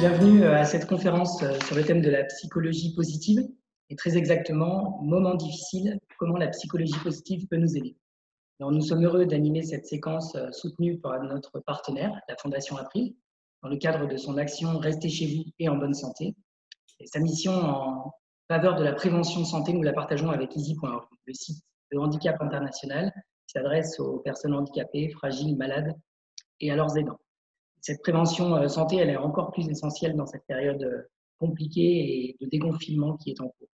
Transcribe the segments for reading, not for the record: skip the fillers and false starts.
Bienvenue à cette conférence sur le thème de la psychologie positive et très exactement, moment difficile, comment la psychologie positive peut nous aider. Alors, nous sommes heureux d'animer cette séquence soutenue par notre partenaire, la Fondation April, dans le cadre de son action Restez chez vous et en bonne santé. Et sa mission en faveur de la prévention santé, nous la partageons avec easy.org, le site de handicap international qui s'adresse aux personnes handicapées, fragiles, malades et à leurs aidants. Cette prévention santé, elle est encore plus essentielle dans cette période compliquée et de déconfinement qui est en cours.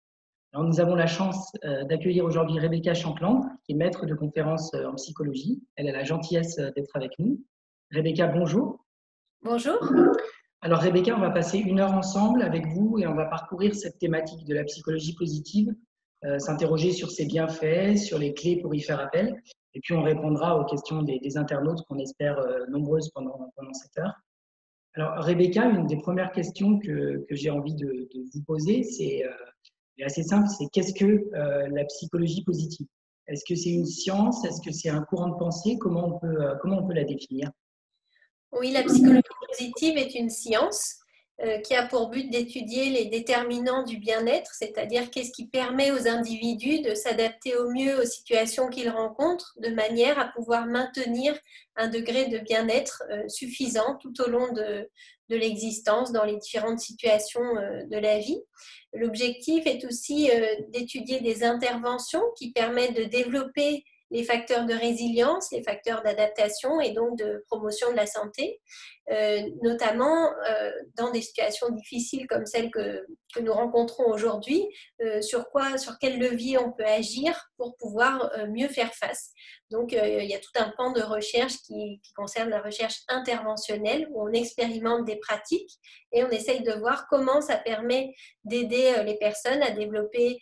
Alors, nous avons la chance d'accueillir aujourd'hui Rebecca Champland, qui est maître de conférences en psychologie. Elle a la gentillesse d'être avec nous. Rebecca, bonjour. Bonjour. Alors Rebecca, on va passer 1 heure ensemble avec vous et on va parcourir cette thématique de la psychologie positive, s'interroger sur ses bienfaits, sur les clés pour y faire appel. Et puis, on répondra aux questions des internautes qu'on espère nombreuses pendant cette heure. Alors, Rebecca, une des premières questions que j'ai envie de vous poser, c'est assez simple, c'est qu'est-ce que la psychologie positive? Est-ce que c'est une science? Est-ce que c'est un courant de pensée? Comment on peut la définir? Oui, la psychologie positive est une science qui a pour but d'étudier les déterminants du bien-être, c'est-à-dire qu'est-ce qui permet aux individus de s'adapter au mieux aux situations qu'ils rencontrent, de manière à pouvoir maintenir un degré de bien-être suffisant tout au long de l'existence dans les différentes situations de la vie. L'objectif est aussi d'étudier des interventions qui permettent de développer les facteurs de résilience, les facteurs d'adaptation et donc de promotion de la santé, notamment dans des situations difficiles comme celles que nous rencontrons aujourd'hui, sur quel levier on peut agir pour pouvoir mieux faire face. Donc, il y a tout un pan de recherche qui concerne la recherche interventionnelle, où on expérimente des pratiques et on essaye de voir comment ça permet d'aider les personnes à développer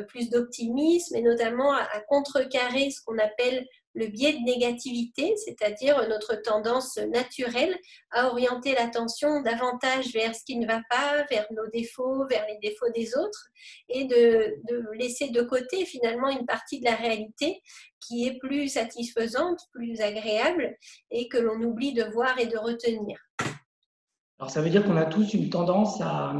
plus d'optimisme et notamment à contrecarrer ce qu'on appelle le biais de négativité, c'est-à-dire notre tendance naturelle à orienter l'attention davantage vers ce qui ne va pas, vers nos défauts, vers les défauts des autres, et de laisser de côté finalement une partie de la réalité qui est plus satisfaisante, plus agréable, et que l'on oublie de voir et de retenir. Alors, ça veut dire qu'on a tous une tendance à,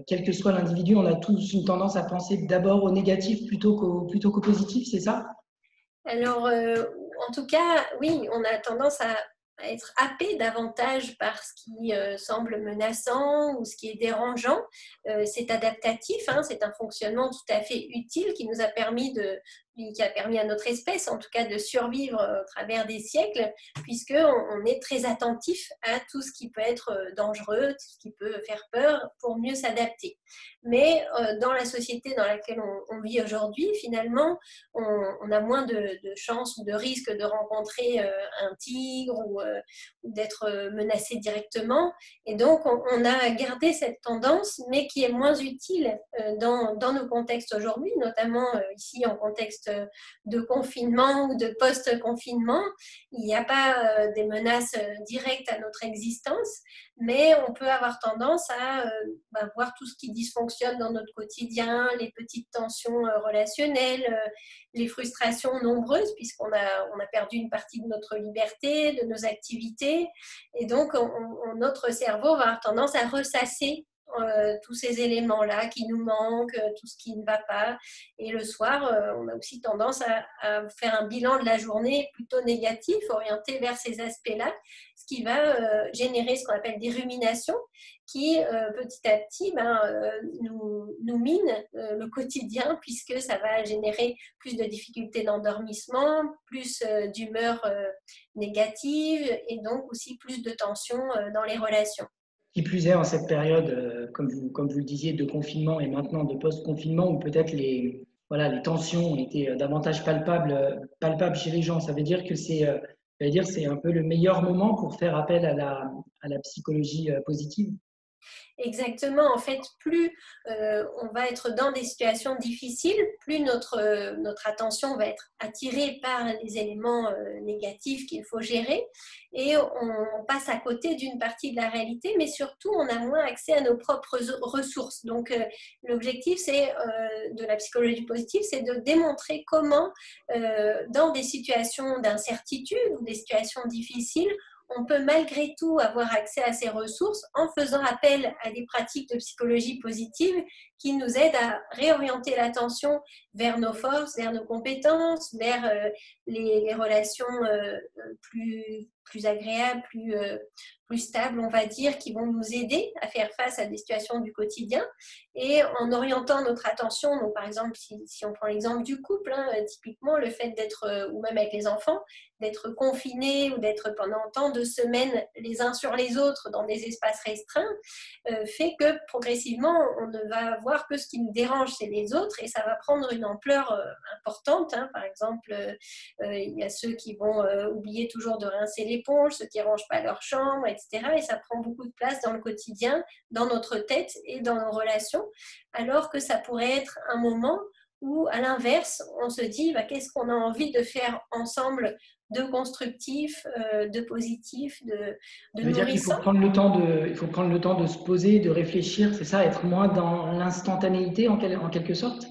quel que soit l'individu, on a tous une tendance à penser d'abord au négatif plutôt qu'au positif, c'est ça? Alors, en tout cas, oui, on a tendance à être happé davantage par ce qui semble menaçant ou ce qui est dérangeant. C'est adaptatif, hein, c'est un fonctionnement tout à fait utile qui nous a permis qui a permis à notre espèce, en tout cas, de survivre au travers des siècles, puisqu'on est très attentif à tout ce qui peut être dangereux, tout ce qui peut faire peur, pour mieux s'adapter. Mais dans la société dans laquelle on vit aujourd'hui, finalement, on a moins de chances ou de risques de rencontrer un tigre ou d'être menacé directement. Et donc, on a gardé cette tendance, mais qui est moins utile dans nos contextes aujourd'hui, notamment ici en contexte de confinement ou de post-confinement. Il n'y a pas des menaces directes à notre existence, mais on peut avoir tendance à voir tout ce qui dysfonctionne dans notre quotidien, les petites tensions relationnelles, les frustrations nombreuses, puisqu'on a perdu une partie de notre liberté, de nos activités, et donc notre cerveau va avoir tendance à ressasser tous ces éléments-là qui nous manquent, tout ce qui ne va pas. Et le soir, on a aussi tendance à faire un bilan de la journée plutôt négatif, orienté vers ces aspects-là, ce qui va générer ce qu'on appelle des ruminations, qui petit à petit nous mine le quotidien, puisque ça va générer plus de difficultés d'endormissement, plus d'humeur négative et donc aussi plus de tension dans les relations. Qui plus est, en cette période, comme vous le disiez, de confinement et maintenant de post-confinement, où peut-être les tensions ont été davantage palpables chez les gens. Ça veut dire que c'est un peu le meilleur moment pour faire appel à la psychologie positive. Exactement, en fait, plus on va être dans des situations difficiles, plus notre attention va être attirée par les éléments négatifs qu'il faut gérer et on passe à côté d'une partie de la réalité, mais surtout on a moins accès à nos propres ressources. Donc l'objectif de la psychologie positive, c'est de démontrer comment dans des situations d'incertitude ou des situations difficiles, on peut malgré tout avoir accès à ces ressources en faisant appel à des pratiques de psychologie positive qui nous aident à réorienter l'attention vers nos forces, vers nos compétences, vers les relations plus agréables, plus stables, on va dire, qui vont nous aider à faire face à des situations du quotidien. Et en orientant notre attention, donc par exemple, si on prend l'exemple du couple, typiquement le fait d'être, ou même avec les enfants, d'être confinés ou d'être pendant tant de semaines les uns sur les autres dans des espaces restreints, fait que progressivement, on ne va voir que ce qui nous dérange, c'est les autres, et ça va prendre une ampleur importante. Par exemple, il y a ceux qui vont oublier toujours de rincer l'éponge, ceux qui ne rangent pas leur chambre, etc. Et ça prend beaucoup de place dans le quotidien, dans notre tête et dans nos relations, alors que ça pourrait être un moment où, à l'inverse, on se dit qu'est-ce qu'on a envie de faire ensemble de constructif, de positif, de Ça veut dire qu'il faut nourrissant. prendre le temps il faut prendre le temps de se poser, de réfléchir, c'est ça, être moins dans l'instantanéité en quelque sorte?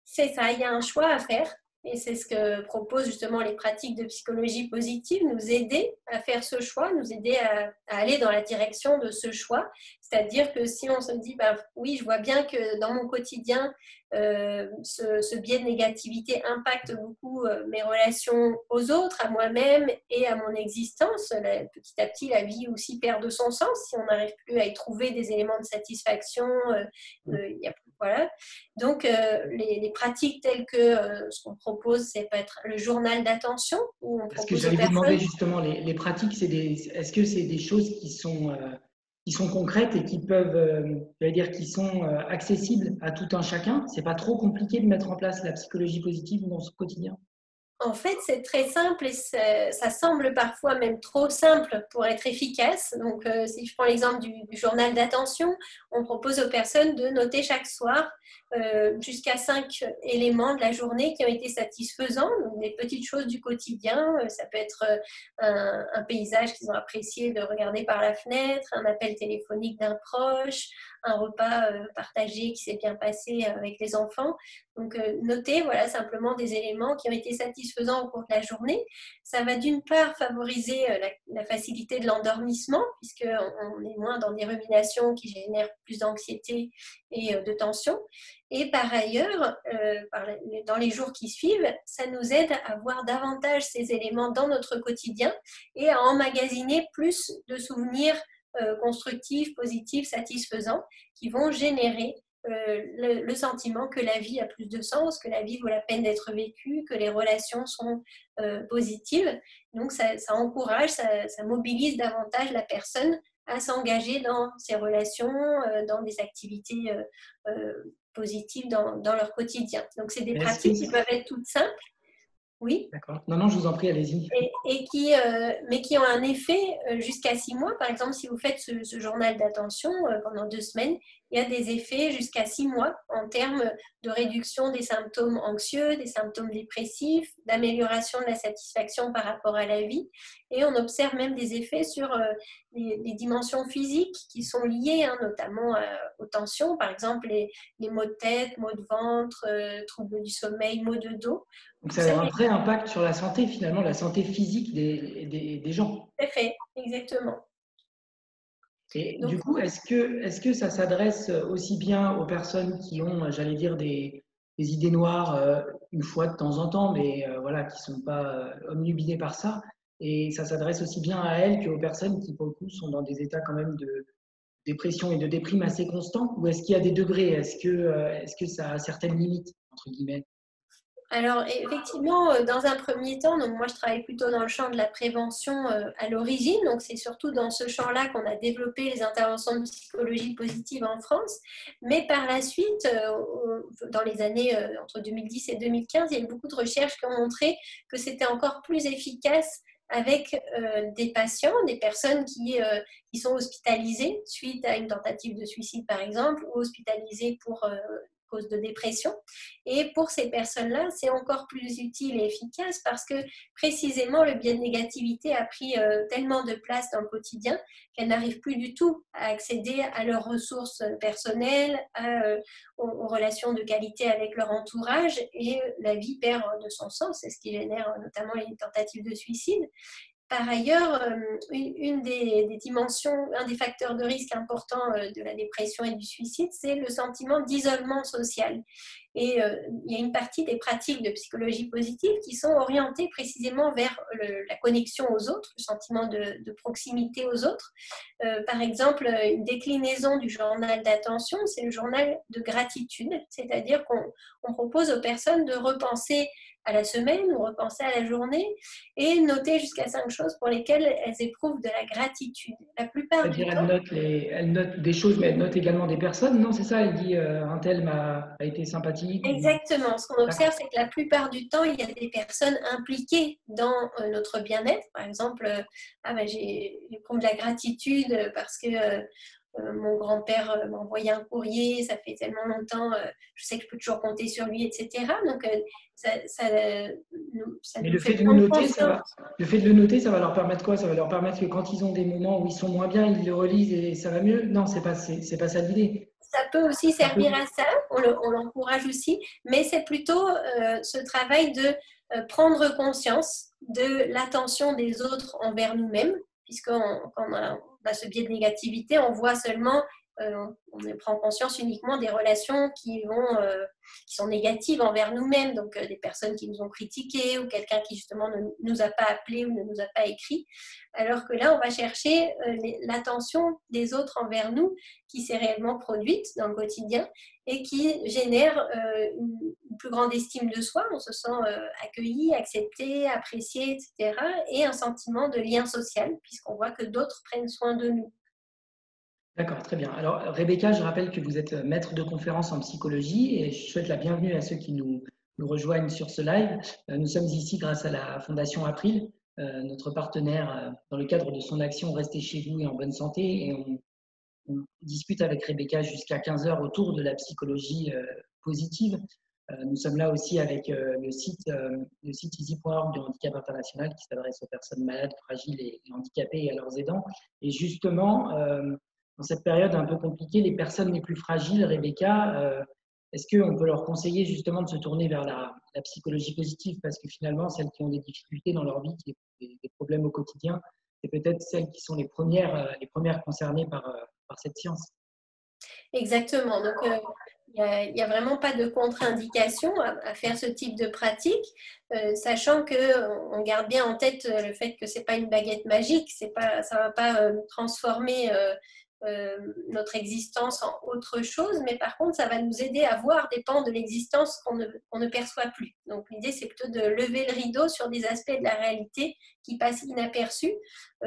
C'est ça, il y a un choix à faire. Et c'est ce que proposent justement les pratiques de psychologie positive, nous aider à faire ce choix, nous aider à aller dans la direction de ce choix. C'est-à-dire que si on se dit, oui, je vois bien que dans mon quotidien, ce biais de négativité impacte beaucoup mes relations aux autres, à moi-même et à mon existence. Petit à petit, la vie aussi perd de son sens si on n'arrive plus à y trouver des éléments de satisfaction. Il y a, voilà. Donc, les pratiques telles que ce qu'on propose, c'est peut-être le journal d'attention, où on Parce que propose aux j'allais vous demander personnes. justement, les pratiques, est-ce que c'est des choses qui sont concrètes et qui peuvent, j'allais dire, qui sont accessibles à tout un chacun? C'est pas trop compliqué de mettre en place la psychologie positive dans son quotidien? En fait, c'est très simple et ça semble parfois même trop simple pour être efficace. Donc, si je prends l'exemple du journal d'attention, on propose aux personnes de noter chaque soir jusqu'à 5 éléments de la journée qui ont été satisfaisants, donc des petites choses du quotidien. Ça peut être un paysage qu'ils ont apprécié de regarder par la fenêtre, un appel téléphonique d'un proche, un repas partagé qui s'est bien passé avec les enfants. Donc, noter simplement des éléments qui ont été satisfaisants au cours de la journée. Ça va d'une part favoriser la facilité de l'endormissement, puisqu'on est moins dans des ruminations qui génèrent plus d'anxiété et de tension. Et par ailleurs, dans les jours qui suivent, ça nous aide à voir davantage ces éléments dans notre quotidien et à emmagasiner plus de souvenirs constructifs, positifs, satisfaisants qui vont générer le sentiment que la vie a plus de sens, que la vie vaut la peine d'être vécue, que les relations sont positives. Donc ça encourage, ça mobilise davantage la personne à s'engager dans ces relations, dans des activités positives dans leur quotidien. Donc c'est des pratiques qui peuvent être toutes simples. Oui. D'accord. Non, non, je vous en prie, allez-y. Mais qui ont un effet jusqu'à 6 mois. Par exemple, si vous faites ce journal d'attention pendant 2 semaines, il y a des effets jusqu'à 6 mois en termes de réduction des symptômes anxieux, des symptômes dépressifs, d'amélioration de la satisfaction par rapport à la vie. Et on observe même des effets sur les dimensions physiques qui sont liées notamment aux tensions. Par exemple, les maux de tête, maux de ventre, troubles du sommeil, maux de dos. Donc ça a un vrai impact sur la santé, finalement, la santé physique des gens. Tout à fait, exactement. Et donc, du coup, est-ce que ça s'adresse aussi bien aux personnes qui ont, j'allais dire, des idées noires une fois de temps en temps, mais voilà, qui ne sont pas omnubilées par ça, et ça s'adresse aussi bien à elles qu'aux personnes qui, pour le coup, sont dans des états quand même de dépression et de déprime assez constants, ou est-ce qu'il y a des degrés? Est-ce que ça a certaines limites, entre guillemets? Alors, effectivement, dans un premier temps, donc moi je travaille plutôt dans le champ de la prévention à l'origine, donc c'est surtout dans ce champ-là qu'on a développé les interventions de psychologie positive en France. Mais par la suite, dans les années entre 2010 et 2015, il y a eu beaucoup de recherches qui ont montré que c'était encore plus efficace avec des patients, des personnes qui sont hospitalisées suite à une tentative de suicide par exemple, ou hospitalisées pour cause de dépression. Et pour ces personnes-là, c'est encore plus utile et efficace parce que précisément le biais de négativité a pris tellement de place dans le quotidien qu'elles n'arrivent plus du tout à accéder à leurs ressources personnelles, aux relations de qualité avec leur entourage, et la vie perd de son sens. C'est ce qui génère notamment les tentatives de suicide. Par ailleurs, une des dimensions, un des facteurs de risque importants de la dépression et du suicide, c'est le sentiment d'isolement social. Et il y a une partie des pratiques de psychologie positive qui sont orientées précisément vers la connexion aux autres, le sentiment de proximité aux autres. Par exemple, une déclinaison du journal d'attention, c'est le journal de gratitude, c'est-à-dire qu'on propose aux personnes de repenser à la semaine ou repenser à la journée et noter jusqu'à 5 choses pour lesquelles elles éprouvent de la gratitude. La plupart du C'est-à-dire, temps, elle note des choses, mais elle note également des personnes, non? C'est ça, elle dit un tel a été sympathique. exactement. Ce qu'on observe, D'accord. c'est que la plupart du temps, il y a des personnes impliquées dans notre bien-être. Par exemple, j'éprouve de la gratitude parce que mon grand-père m'a envoyé un courrier, ça fait tellement longtemps, je sais que je peux toujours compter sur lui, etc. Donc, ça Mais nous le fait fait de le prendre noter, conscience. le fait de le noter, ça va leur permettre quoi? Ça va leur permettre que quand ils ont des moments où ils sont moins bien, ils le relisent et ça va mieux? Non, c'est pas ça l'idée. Ça peut aussi Ça peut. servir à ça, on l'encourage aussi, mais c'est plutôt ce travail de prendre conscience de l'attention des autres envers nous-mêmes, puisqu'on quand on a ce biais de négativité, on voit seulement, on prend conscience uniquement des relations qui sont négatives envers nous-mêmes, donc des personnes qui nous ont critiqués ou quelqu'un qui justement ne nous a pas appelé ou ne nous a pas écrit, alors que là, on va chercher l'attention des autres envers nous qui s'est réellement produite dans le quotidien et qui génère une plus grande estime de soi, on se sent accueilli, accepté, apprécié, etc. Et un sentiment de lien social, puisqu'on voit que d'autres prennent soin de nous. D'accord, très bien. Alors, Rebecca, je rappelle que vous êtes maître de conférence en psychologie et je souhaite la bienvenue à ceux qui nous rejoignent sur ce live. Nous sommes ici grâce à la Fondation April, notre partenaire dans le cadre de son action Restez chez vous et en bonne santé. Et on discute avec Rebecca jusqu'à 15 heures autour de la psychologie positive. Nous sommes là aussi avec le site easy.org du handicap international qui s'adresse aux personnes malades, fragiles et handicapées et à leurs aidants. Et justement, dans cette période un peu compliquée, les personnes les plus fragiles, Rebecca, est-ce qu'on peut leur conseiller justement de se tourner vers la psychologie positive? Parce que finalement, celles qui ont des difficultés dans leur vie, qui ont des problèmes au quotidien, c'est peut-être celles qui sont les premières concernées par cette science. Exactement. Donc, il n'y a vraiment pas de contre-indication à faire ce type de pratique, sachant qu'on garde bien en tête le fait que ce n'est pas une baguette magique, ça ne va pas transformer notre existence en autre chose, mais par contre, ça va nous aider à voir des pans de l'existence qu'on ne perçoit plus. Donc, l'idée, c'est plutôt de lever le rideau sur des aspects de la réalité qui passent inaperçus,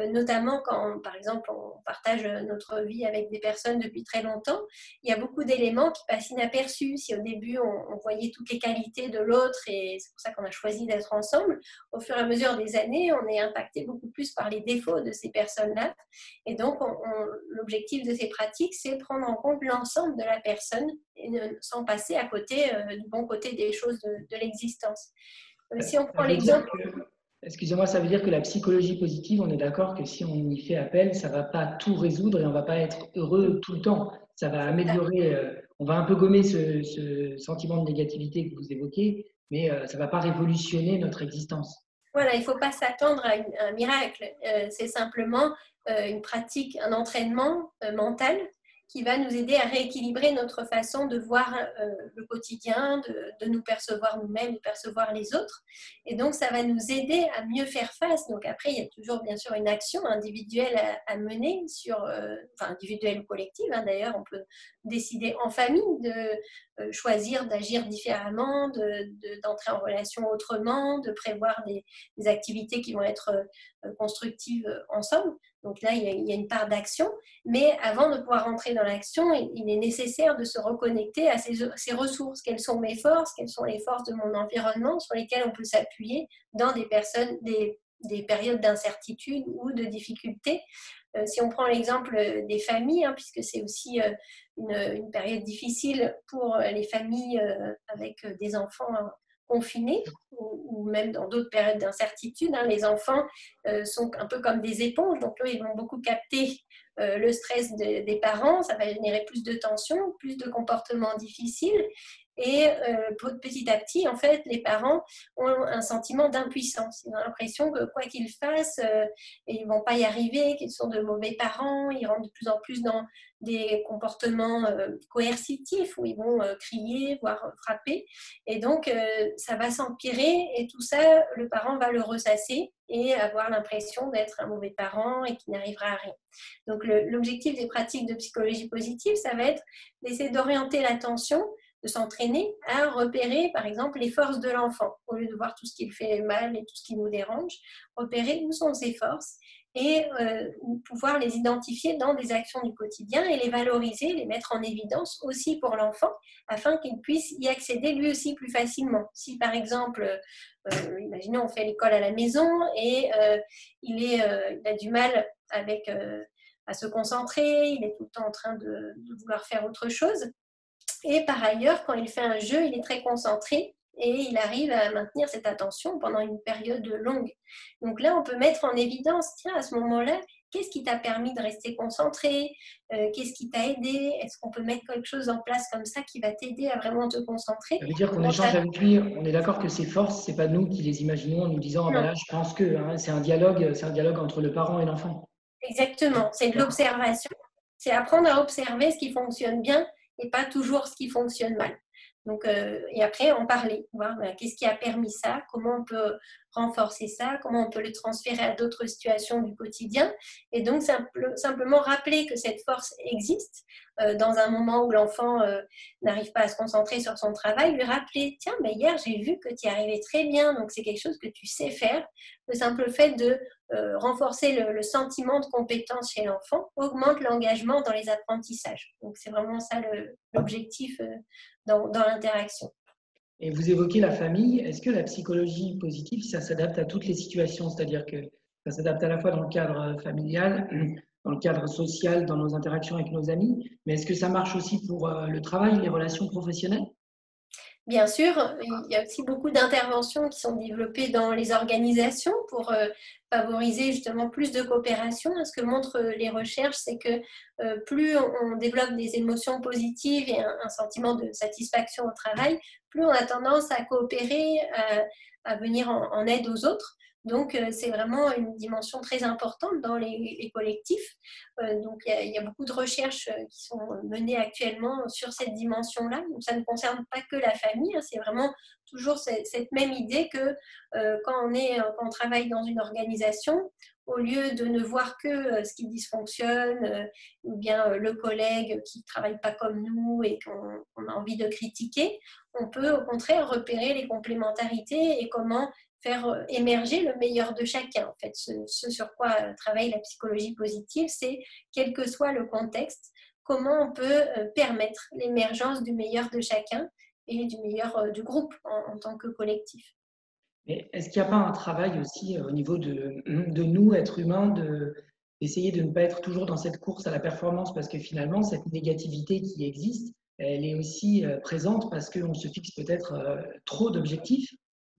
notamment quand, par exemple, on partage notre vie avec des personnes depuis très longtemps. Il y a beaucoup d'éléments qui passent inaperçus. Si au début, on voyait toutes les qualités de l'autre, et c'est pour ça qu'on a choisi d'être ensemble, au fur et à mesure des années, on est impacté beaucoup plus par les défauts de ces personnes-là. Et donc, l'objectif de ces pratiques, c'est prendre en compte l'ensemble de la personne et sans passer à côté du bon côté des choses de l'existence. Si on Ça prend veut dire l'exemple... que, excusez-moi, ça veut dire que la psychologie positive, on est d'accord que si on y fait appel, ça ne va pas tout résoudre et on ne va pas être heureux tout le temps. Ça va améliorer, on va un peu gommer ce sentiment de négativité que vous évoquez, mais ça ne va pas révolutionner notre existence. Voilà, il ne faut pas s'attendre à un miracle. C'est simplement une pratique, un entraînement mental qui va nous aider à rééquilibrer notre façon de voir le quotidien, de nous percevoir nous-mêmes, de percevoir les autres. Et donc, ça va nous aider à mieux faire face. Donc, après, il y a toujours, bien sûr, une action individuelle à mener, enfin, individuelle ou collective. Hein, d'ailleurs, on peut décider en famille de choisir d'agir différemment, d'entrer en relation autrement, de prévoir des activités qui vont être constructives ensemble. Donc là, il y a une part d'action, mais avant de pouvoir entrer dans l'action, il est nécessaire de se reconnecter à ces ressources. Quelles sont mes forces? Quelles sont les forces de mon environnement sur lesquelles on peut s'appuyer dans des périodes d'incertitude ou de difficulté? Si on prend l'exemple des familles, hein, puisque c'est aussi une période difficile pour les familles avec des enfants confinés ou même dans d'autres périodes d'incertitude. Hein, les enfants sont un peu comme des éponges, donc eux, ils vont beaucoup capter le stress des parents, ça va générer plus de tensions, plus de comportements difficiles. Et petit à petit, en fait, les parents ont un sentiment d'impuissance. Ils ont l'impression que quoi qu'ils fassent, ils ne vont pas y arriver, qu'ils sont de mauvais parents. Ils rentrent de plus en plus dans des comportements coercitifs où ils vont crier, voire frapper. Et donc, ça va s'empirer et tout ça, le parent va le ressasser et avoir l'impression d'être un mauvais parent et qu'il n'arrivera à rien. Donc, l'objectif des pratiques de psychologie positive, ça va être d'essayer d'orienter l'attention, de s'entraîner à repérer, par exemple, les forces de l'enfant. Au lieu de voir tout ce qui fait mal et tout ce qui nous dérange, repérer où sont ses forces et pouvoir les identifier dans des actions du quotidien et les valoriser, les mettre en évidence aussi pour l'enfant, afin qu'il puisse y accéder lui aussi plus facilement. Si, par exemple, imaginons on fait l'école à la maison et il a du mal à se concentrer, il est tout le temps en train de vouloir faire autre chose. Et par ailleurs, quand il fait un jeu, il est très concentré et il arrive à maintenir cette attention pendant une période longue. Donc là, on peut mettre en évidence, tiens, à ce moment-là, qu'est-ce qui t'a permis de rester concentré? Qu'est-ce qui t'a aidé? Est-ce qu'on peut mettre quelque chose en place comme ça qui va t'aider à vraiment te concentrer? Ça veut dire qu'on échange avec lui, on est d'accord que ces forces, c'est pas nous qui les imaginons en nous disant ah ben là je pense que hein, c'est un dialogue entre le parent et l'enfant. Exactement, c'est de l'observation. C'est apprendre à observer ce qui fonctionne bien et pas toujours ce qui fonctionne mal. Donc, et après, en parler, voir qu'est-ce qui a permis ça, comment on peut renforcer ça, comment on peut le transférer à d'autres situations du quotidien. Et donc, simplement rappeler que cette force existe dans un moment où l'enfant n'arrive pas à se concentrer sur son travail, lui rappeler, tiens, mais hier, j'ai vu que tu y arrivais très bien, donc c'est quelque chose que tu sais faire. Le simple fait de renforcer le sentiment de compétence chez l'enfant augmente l'engagement dans les apprentissages. Donc, c'est vraiment ça l'objectif dans l'interaction. Et vous évoquez la famille. Est-ce que la psychologie positive, ça s'adapte à toutes les situations? C'est-à-dire que ça s'adapte à la fois dans le cadre familial, dans le cadre social, dans nos interactions avec nos amis, mais est-ce que ça marche aussi pour le travail, les relations professionnelles? Bien sûr, il y a aussi beaucoup d'interventions qui sont développées dans les organisations pour favoriser justement plus de coopération. Ce que montrent les recherches, c'est que plus on développe des émotions positives et un sentiment de satisfaction au travail, plus on a tendance à coopérer, à venir en aide aux autres. Donc, c'est vraiment une dimension très importante dans les collectifs. Donc, il y a beaucoup de recherches qui sont menées actuellement sur cette dimension-là. Donc, ça ne concerne pas que la famille, hein, c'est vraiment toujours cette même idée que quand on travaille dans une organisation, au lieu de ne voir que ce qui dysfonctionne ou bien le collègue qui ne travaille pas comme nous et qu'on a envie de critiquer, on peut au contraire repérer les complémentarités et comment faire émerger le meilleur de chacun. En fait, ce sur quoi travaille la psychologie positive, c'est quel que soit le contexte, comment on peut permettre l'émergence du meilleur de chacun et du meilleur du groupe en tant que collectif. Mais est-ce qu'il n'y a pas un travail aussi au niveau de nous, êtres humains, d'essayer de ne pas être toujours dans cette course à la performance parce que finalement, cette négativité qui existe, elle est aussi présente parce qu'on se fixe peut-être trop d'objectifs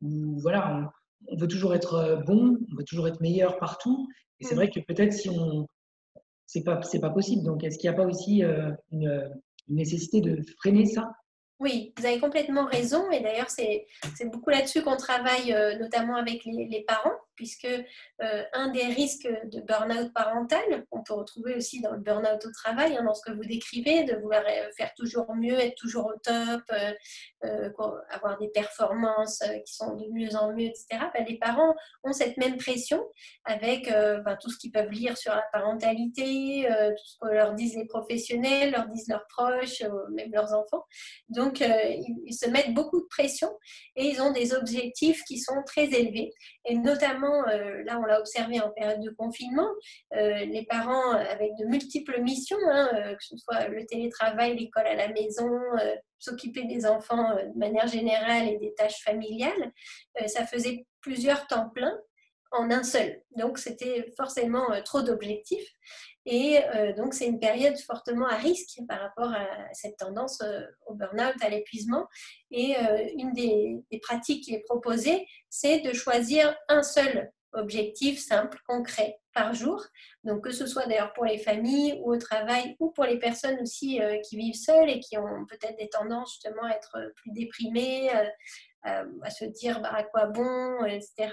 ou voilà, on veut toujours être bon, on veut toujours être meilleur partout. Et c'est vrai que peut-être si on, c'est pas possible. Donc, est-ce qu'il n'y a pas aussi une nécessité de freiner ça? Oui, vous avez complètement raison. Et d'ailleurs, c'est beaucoup là-dessus qu'on travaille, notamment avec les parents, puisque un des risques de burn-out parental, on peut retrouver aussi dans le burn-out au travail, hein, dans ce que vous décrivez, de vouloir faire toujours mieux, être toujours au top, avoir des performances qui sont de mieux en mieux, etc. Ben, les parents ont cette même pression avec tout ce qu'ils peuvent lire sur la parentalité, tout ce que leur disent les professionnels, leur disent leurs proches, même leurs enfants. Donc, ils se mettent beaucoup de pression et ils ont des objectifs qui sont très élevés. Et notamment, là, on l'a observé en période de confinement, les parents avec de multiples missions, hein, que ce soit le télétravail, l'école à la maison, s'occuper des enfants de manière générale et des tâches familiales, ça faisait plusieurs temps pleins en un seul. Donc, c'était forcément trop d'objectifs. Et donc, c'est une période fortement à risque par rapport à cette tendance au burn-out, à l'épuisement. Et une des pratiques qui est proposée, c'est de choisir un seul objectifs simples, concrets par jour. Donc, que ce soit d'ailleurs pour les familles ou au travail ou pour les personnes aussi qui vivent seules et qui ont peut-être des tendances justement à être plus déprimées, à se dire à quoi bon, etc.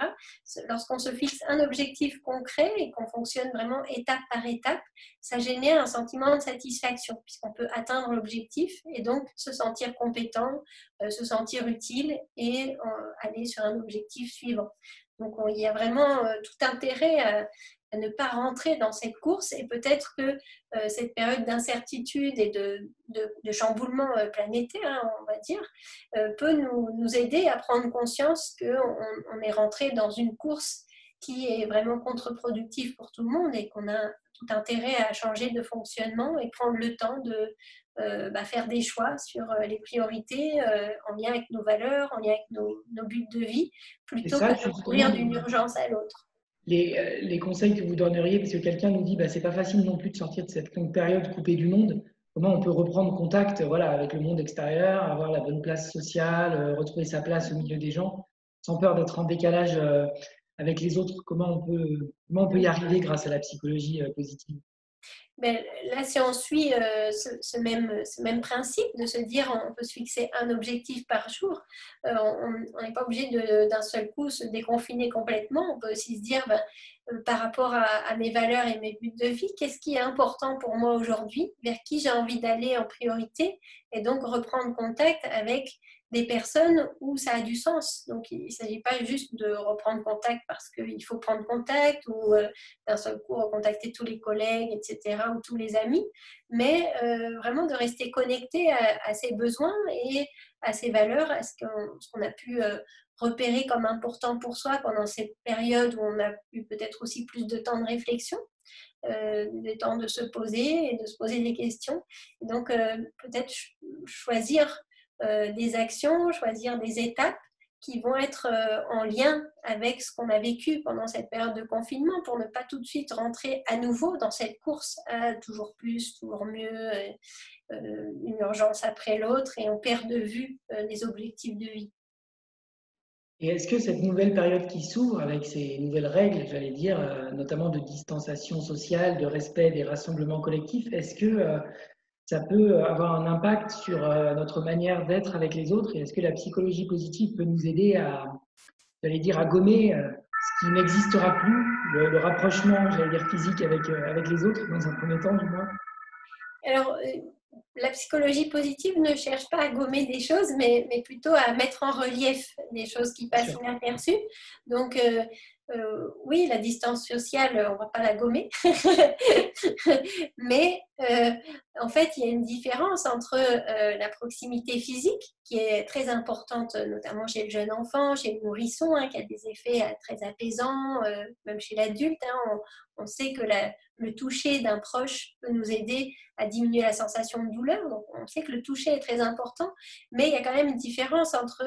Lorsqu'on se fixe un objectif concret et qu'on fonctionne vraiment étape par étape, ça génère un sentiment de satisfaction puisqu'on peut atteindre l'objectif et donc se sentir compétent, se sentir utile et aller sur un objectif suivant. Donc il y a vraiment tout intérêt à ne pas rentrer dans cette course et peut-être que cette période d'incertitude et de chamboulement planétaire, hein, on va dire, peut nous aider à prendre conscience qu'on est rentré dans une course qui est vraiment contre-productive pour tout le monde et qu'on a tout intérêt à changer de fonctionnement et prendre le temps de faire des choix sur les priorités en lien avec nos valeurs, en lien avec nos buts de vie, plutôt que de courir d'une urgence à l'autre. Les conseils que vous donneriez, parce que quelqu'un nous dit c'est pas facile non plus de sortir de cette longue période coupée du monde, comment on peut reprendre contact avec le monde extérieur, avoir la bonne place sociale, retrouver sa place au milieu des gens, sans peur d'être en décalage avec les autres, comment on peut y arriver grâce à la psychologie positive? Là, si on suit ce même principe de se dire on peut se fixer un objectif par jour, on n'est pas obligé d'un seul coup se déconfiner complètement. On peut aussi se dire par rapport à mes valeurs et mes buts de vie, qu'est-ce qui est important pour moi aujourd'hui, vers qui j'ai envie d'aller en priorité, et donc reprendre contact avec des personnes où ça a du sens. Donc, il ne s'agit pas juste de reprendre contact parce qu'il faut prendre contact ou d'un seul coup recontacter tous les collègues, etc., ou tous les amis, mais vraiment de rester connecté à ses besoins et à ses valeurs, à ce qu'on a pu repérer comme important pour soi pendant cette période où on a eu peut-être aussi plus de temps de réflexion. Des temps de se poser et de se poser des questions. Et donc, peut-être choisir des actions, choisir des étapes qui vont être en lien avec ce qu'on a vécu pendant cette période de confinement pour ne pas tout de suite rentrer à nouveau dans cette course à toujours plus, toujours mieux, une urgence après l'autre et on perd de vue les objectifs de vie. Et est-ce que cette nouvelle période qui s'ouvre avec ces nouvelles règles, j'allais dire, notamment de distanciation sociale, de respect des rassemblements collectifs, est-ce que ça peut avoir un impact sur notre manière d'être avec les autres et est-ce que la psychologie positive peut nous aider j'allais dire, à gommer ce qui n'existera plus, le rapprochement, j'allais dire, physique avec les autres, dans un premier temps du moins? Alors, la psychologie positive ne cherche pas à gommer des choses, mais plutôt à mettre en relief des choses qui passent inaperçues. Donc, oui, la distance sociale, on ne va pas la gommer. Mais en fait, il y a une différence entre la proximité physique, qui est très importante, notamment chez le jeune enfant, chez le nourrisson, qui a des effets très apaisants, même chez l'adulte. On sait que le toucher d'un proche peut nous aider à diminuer la sensation de douleur. Donc, on sait que le toucher est très important, mais il y a quand même une différence entre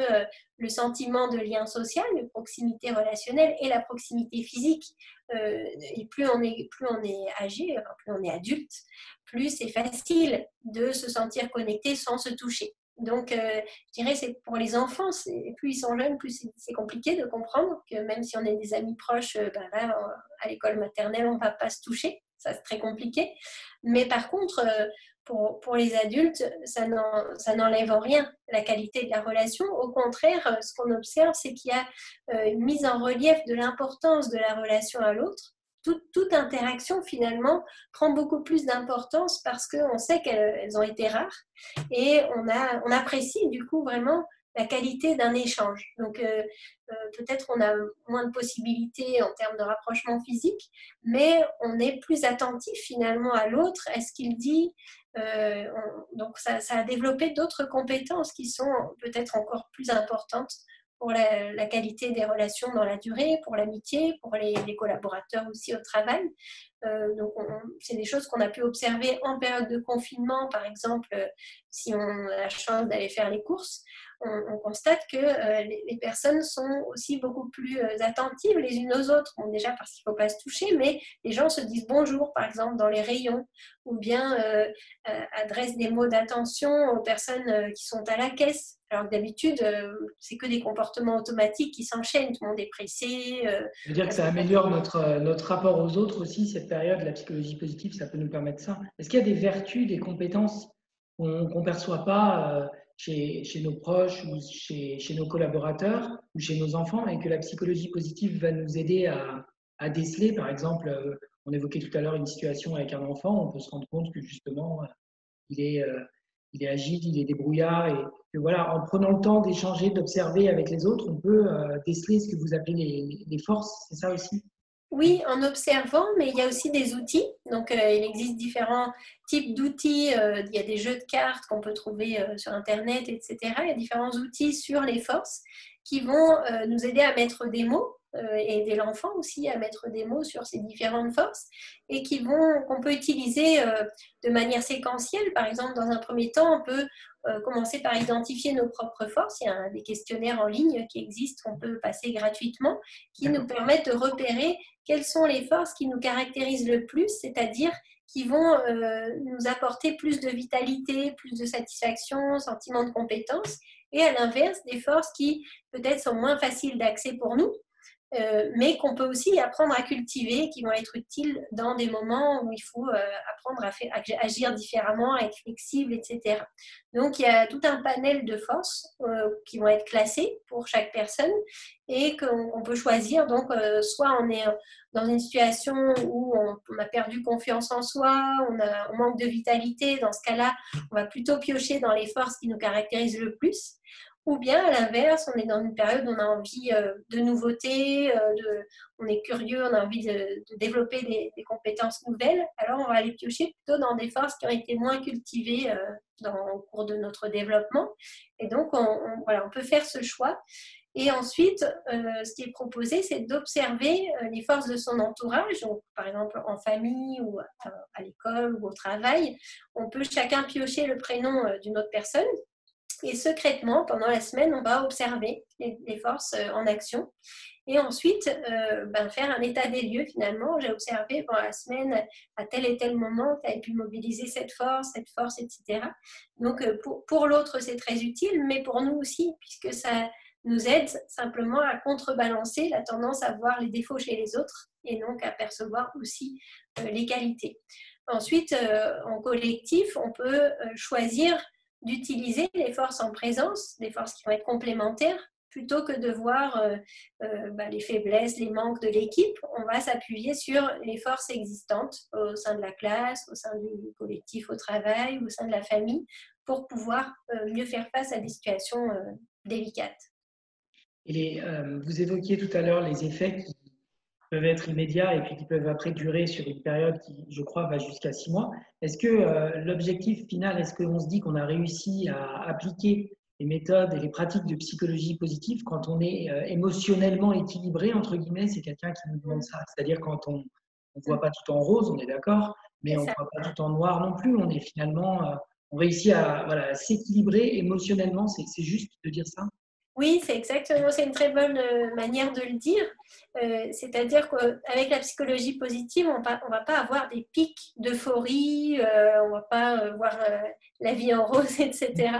le sentiment de lien social, de proximité relationnelle et la proximité physique. Et plus on est âgé, plus on est adulte, plus c'est facile de se sentir connecté sans se toucher. Donc, je dirais c'est pour les enfants, plus ils sont jeunes, plus c'est compliqué de comprendre que même si on est des amis proches, là, à l'école maternelle, on ne va pas se toucher. Ça, c'est très compliqué. Mais par contre, pour les adultes, ça n'enlève en rien la qualité de la relation. Au contraire, ce qu'on observe, c'est qu'il y a une mise en relief de l'importance de la relation à l'autre. Toute interaction, finalement, prend beaucoup plus d'importance parce qu'on sait qu'elles ont été rares et on apprécie du coup vraiment la qualité d'un échange. Donc, peut-être on a moins de possibilités en termes de rapprochement physique, mais on est plus attentif finalement à l'autre, à ce qu'il dit. Donc, ça a développé d'autres compétences qui sont peut-être encore plus importantes pour la qualité des relations dans la durée, pour l'amitié, pour les collaborateurs aussi au travail. Donc, c'est des choses qu'on a pu observer en période de confinement, par exemple, si on a la chance d'aller faire les courses. On constate que les personnes sont aussi beaucoup plus attentives les unes aux autres. Bon, déjà parce qu'il ne faut pas se toucher, mais les gens se disent bonjour, par exemple, dans les rayons, ou bien adressent des mots d'attention aux personnes qui sont à la caisse. Alors que d'habitude, c'est que des comportements automatiques qui s'enchaînent. Tout le monde est pressé. Je veux dire que ça améliore notre rapport aux autres aussi, cette période, la psychologie positive, ça peut nous permettre ça. Est-ce qu'il y a des vertus, des compétences qu'on ne perçoit pas chez nos proches ou chez nos collaborateurs ou chez nos enfants et que la psychologie positive va nous aider à déceler? Par exemple, on évoquait tout à l'heure une situation avec un enfant, on peut se rendre compte que justement, il est, euh, il est agile, il est débrouillard et que voilà, en prenant le temps d'échanger, d'observer avec les autres, on peut déceler ce que vous appelez les forces, c'est ça aussi? Oui, en observant, mais il y a aussi des outils. Donc, il existe différents types d'outils. Il y a des jeux de cartes qu'on peut trouver sur Internet, etc. Il y a différents outils sur les forces qui vont nous aider à mettre des mots et aider l'enfant aussi à mettre des mots sur ces différentes forces et qu'on peut utiliser de manière séquentielle. Par exemple, dans un premier temps, on peut commencer par identifier nos propres forces. Il y a des questionnaires en ligne qui existent qu'on peut passer gratuitement qui nous permettent de repérer quelles sont les forces qui nous caractérisent le plus, c'est-à-dire qui vont nous apporter plus de vitalité, plus de satisfaction, sentiment de compétence, et à l'inverse, des forces qui peut-être sont moins faciles d'accès pour nous, mais qu'on peut aussi apprendre à cultiver, qui vont être utiles dans des moments où il faut apprendre à agir différemment, à être flexible, etc. Donc, il y a tout un panel de forces qui vont être classées pour chaque personne et qu'on peut choisir. Donc, soit on est dans une situation où on a perdu confiance en soi, on manque de vitalité. Dans ce cas-là, on va plutôt piocher dans les forces qui nous caractérisent le plus. Ou bien, à l'inverse, on est dans une période où on a envie de nouveautés, on est curieux, on a envie de développer des compétences nouvelles. Alors, on va aller piocher plutôt dans des forces qui ont été moins cultivées au cours de notre développement. Et donc, voilà, on peut faire ce choix. Et ensuite, ce qui est proposé, c'est d'observer les forces de son entourage. Donc, par exemple, en famille ou à l'école ou au travail, on peut chacun piocher le prénom d'une autre personne. Et secrètement, pendant la semaine, on va observer les forces en action. Et ensuite, faire un état des lieux finalement. J'ai observé pendant la semaine, à tel et tel moment, tu as pu mobiliser cette force, etc. Donc, pour l'autre, c'est très utile, mais pour nous aussi, puisque ça nous aide simplement à contrebalancer la tendance à voir les défauts chez les autres et donc à percevoir aussi les qualités. Ensuite, en collectif, on peut choisir d'utiliser les forces en présence, des forces qui vont être complémentaires, plutôt que de voir les faiblesses, les manques de l'équipe. On va s'appuyer sur les forces existantes au sein de la classe, au sein du collectif au travail, au sein de la famille, pour pouvoir mieux faire face à des situations délicates. Et vous évoquiez tout à l'heure les effets qui peuvent être immédiats et puis qui peuvent après durer sur une période qui, je crois, va jusqu'à 6 mois. Est-ce que l'objectif final, est-ce qu'on se dit qu'on a réussi à appliquer les méthodes et les pratiques de psychologie positive quand on est émotionnellement équilibré, entre guillemets? C'est quelqu'un qui nous demande ça. C'est-à-dire quand on ne voit pas tout en rose, on est d'accord, mais on ne voit pas tout en noir non plus. On est finalement, on réussit à voilà, s'équilibrer émotionnellement. C'est juste de dire ça? Oui, c'est exactement, c'est une très bonne manière de le dire. C'est-à-dire qu'avec la psychologie positive, on ne va pas avoir des pics d'euphorie, on ne va pas voir la vie en rose, etc.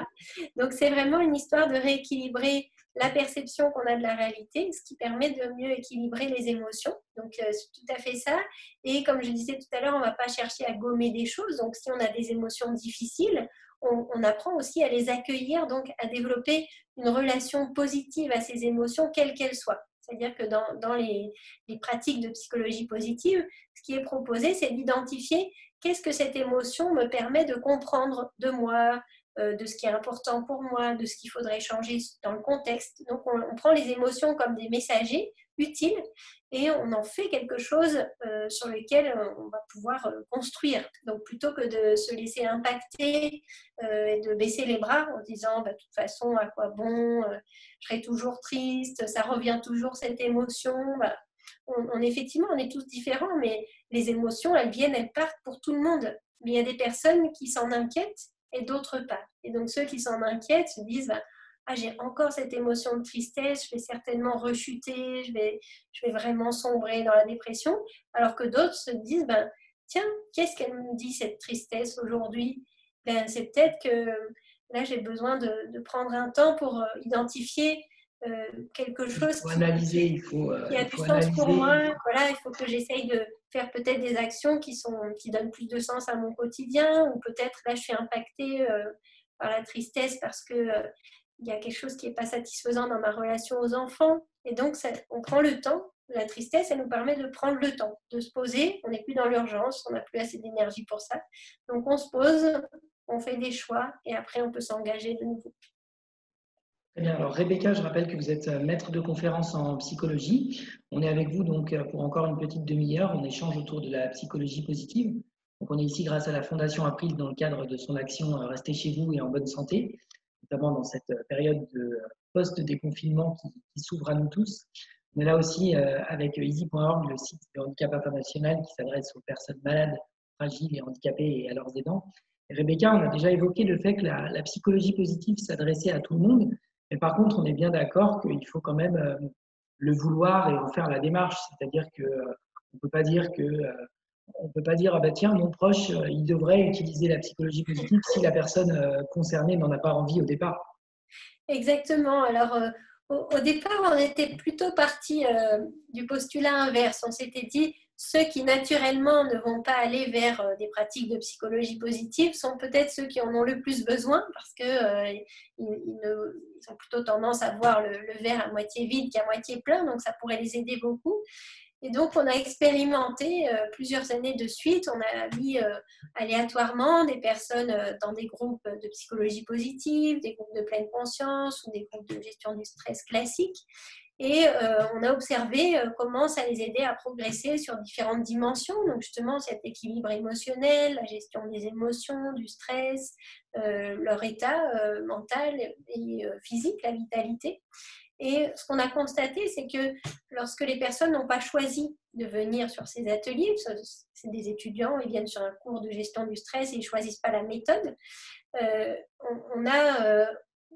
Donc, c'est vraiment une histoire de rééquilibrer la perception qu'on a de la réalité, ce qui permet de mieux équilibrer les émotions. Donc, c'est tout à fait ça. Et comme je disais tout à l'heure, on ne va pas chercher à gommer des choses. Donc, si on a des émotions difficiles, on apprend aussi à les accueillir, donc à développer une relation positive à ces émotions, quelles qu'elles soient. C'est-à-dire que dans les pratiques de psychologie positive, ce qui est proposé, c'est d'identifier qu'est-ce que cette émotion me permet de comprendre de moi, de ce qui est important pour moi, de ce qu'il faudrait changer dans le contexte. Donc, on prend les émotions comme des messagers utiles et on en fait quelque chose sur lequel on va pouvoir construire. Donc, plutôt que de se laisser impacter et de baisser les bras en disant de toute façon, à quoi bon, je serai toujours triste, ça revient toujours cette émotion. effectivement, on est tous différents, mais les émotions, elles viennent, elles partent pour tout le monde. Mais il y a des personnes qui s'en inquiètent et d'autres pas. Et donc, ceux qui s'en inquiètent se disent, ah, j'ai encore cette émotion de tristesse, je vais certainement rechuter, je vais vraiment sombrer dans la dépression. Alors que d'autres se disent, tiens, qu'est-ce qu'elle me dit, cette tristesse aujourd'hui? C'est peut-être que là, j'ai besoin de prendre un temps pour identifier quelque chose Analyser, qui a il du faut sens pour moi. analyser. Voilà, il faut que j'essaye de faire peut-être des actions qui donnent plus de sens à mon quotidien, ou peut-être là, je suis impactée par la tristesse parce que il y a quelque chose qui n'est pas satisfaisant dans ma relation aux enfants. Et donc, on prend le temps. La tristesse, elle nous permet de prendre le temps, de se poser. On n'est plus dans l'urgence, on n'a plus assez d'énergie pour ça. Donc, on se pose, on fait des choix et après, on peut s'engager de nouveau. Très bien. Alors, Rebecca, je rappelle que vous êtes maître de conférence en psychologie. On est avec vous donc pour encore une petite demi-heure. On échange autour de la psychologie positive. Donc, on est ici grâce à la Fondation April dans le cadre de son action Restez chez vous et en bonne santé, notamment dans cette période de post-déconfinement qui s'ouvre à nous tous. On est là aussi avec easy.org, le site de handicap international qui s'adresse aux personnes malades, fragiles et handicapées et à leurs aidants. Et Rebecca, on a déjà évoqué le fait que la psychologie positive s'adressait à tout le monde. Mais par contre, on est bien d'accord qu'il faut quand même le vouloir et en faire la démarche. C'est-à-dire qu'on ne peut pas dire on peut pas dire ah bah tiens, mon proche, il devrait utiliser la psychologie positive si la personne concernée n'en a pas envie au départ. Exactement. Alors, au départ, on était plutôt parti du postulat inverse. On s'était dit, ceux qui naturellement ne vont pas aller vers des pratiques de psychologie positive sont peut-être ceux qui en ont le plus besoin parce que ils ont plutôt tendance à voir le verre à moitié vide qu'à moitié plein, donc ça pourrait les aider beaucoup. Et donc, on a expérimenté plusieurs années de suite. On a mis aléatoirement des personnes dans des groupes de psychologie positive, des groupes de pleine conscience ou des groupes de gestion du stress classique. Et on a observé comment ça les aidait à progresser sur différentes dimensions. Donc, justement, cet équilibre émotionnel, la gestion des émotions, du stress, leur état mental et physique, la vitalité. Et ce qu'on a constaté, c'est que lorsque les personnes n'ont pas choisi de venir sur ces ateliers, c'est des étudiants, ils viennent sur un cours de gestion du stress et ils ne choisissent pas la méthode, on a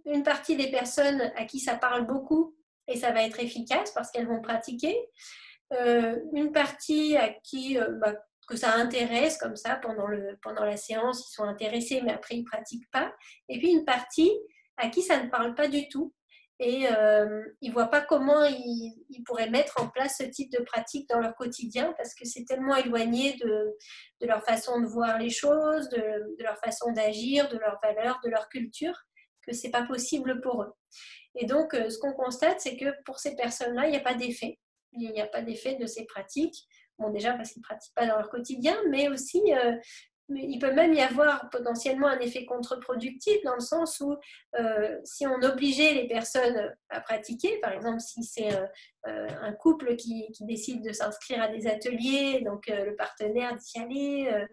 une partie des personnes à qui ça parle beaucoup et ça va être efficace parce qu'elles vont pratiquer, une partie à qui que ça intéresse comme ça pendant la séance, ils sont intéressés mais après ils ne pratiquent pas, et puis une partie à qui ça ne parle pas du tout. Et ils ne voient pas comment ils pourraient mettre en place ce type de pratique dans leur quotidien parce que c'est tellement éloigné de leur façon de voir les choses, de leur façon d'agir, de leurs valeurs, de leur culture, que ce n'est pas possible pour eux. Et donc, ce qu'on constate, c'est que pour ces personnes-là, il n'y a pas d'effet. Il n'y a pas d'effet de ces pratiques. Bon, déjà parce qu'ils ne pratiquent pas dans leur quotidien, mais aussi il peut même y avoir potentiellement un effet contre-productif dans le sens où si on obligeait les personnes à pratiquer, par exemple si c'est un couple qui décide de s'inscrire à des ateliers, donc le partenaire d'y aller,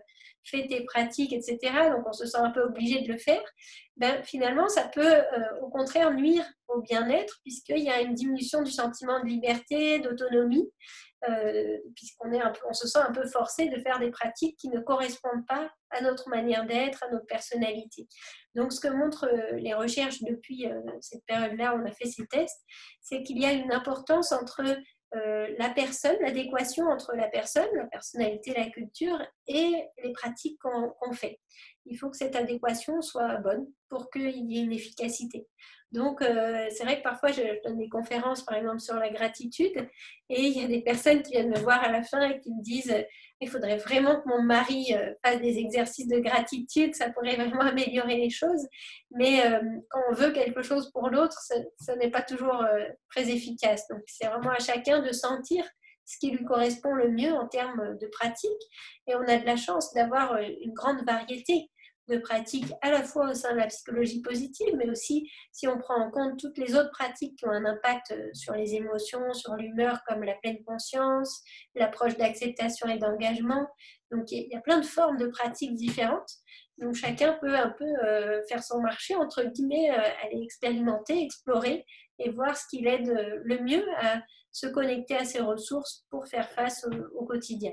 fais tes pratiques, etc., donc on se sent un peu obligé de le faire, finalement ça peut au contraire nuire au bien-être puisqu'il y a une diminution du sentiment de liberté, d'autonomie, on se sent un peu forcé de faire des pratiques qui ne correspondent pas à notre manière d'être, à notre personnalité. Donc, ce que montrent les recherches depuis cette période-là où on a fait ces tests, c'est qu'il y a une importance entre la personne, l'adéquation entre la personne, la personnalité, la culture et les pratiques qu'on fait. Il faut que cette adéquation soit bonne pour qu'il y ait une efficacité. Donc, c'est vrai que parfois, je donne des conférences, par exemple, sur la gratitude, et il y a des personnes qui viennent me voir à la fin et qui me disent il faudrait vraiment que mon mari fasse des exercices de gratitude, ça pourrait vraiment améliorer les choses. Mais quand on veut quelque chose pour l'autre, ça n'est pas toujours très efficace. Donc, c'est vraiment à chacun de sentir ce qui lui correspond le mieux en termes de pratique. Et on a de la chance d'avoir une grande variété de pratiques à la fois au sein de la psychologie positive, mais aussi si on prend en compte toutes les autres pratiques qui ont un impact sur les émotions, sur l'humeur, comme la pleine conscience, l'approche d'acceptation et d'engagement. Donc il y a plein de formes de pratiques différentes. Donc chacun peut un peu faire son marché, entre guillemets, aller expérimenter, explorer et voir ce qui l'aide le mieux à se connecter à ses ressources pour faire face au quotidien.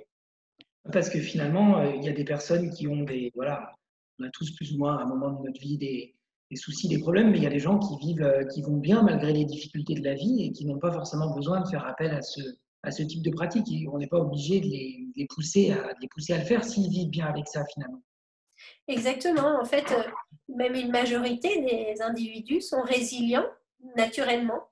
Parce que finalement, il y a des personnes qui ont voilà, on a tous plus ou moins à un moment de notre vie des soucis, des problèmes, mais il y a des gens qui vivent, qui vont bien malgré les difficultés de la vie et qui n'ont pas forcément besoin de faire appel à ce type de pratique. Et on n'est pas obligé de les pousser à le faire s'ils vivent bien avec ça finalement. Exactement. En fait, même une majorité des individus sont résilients naturellement.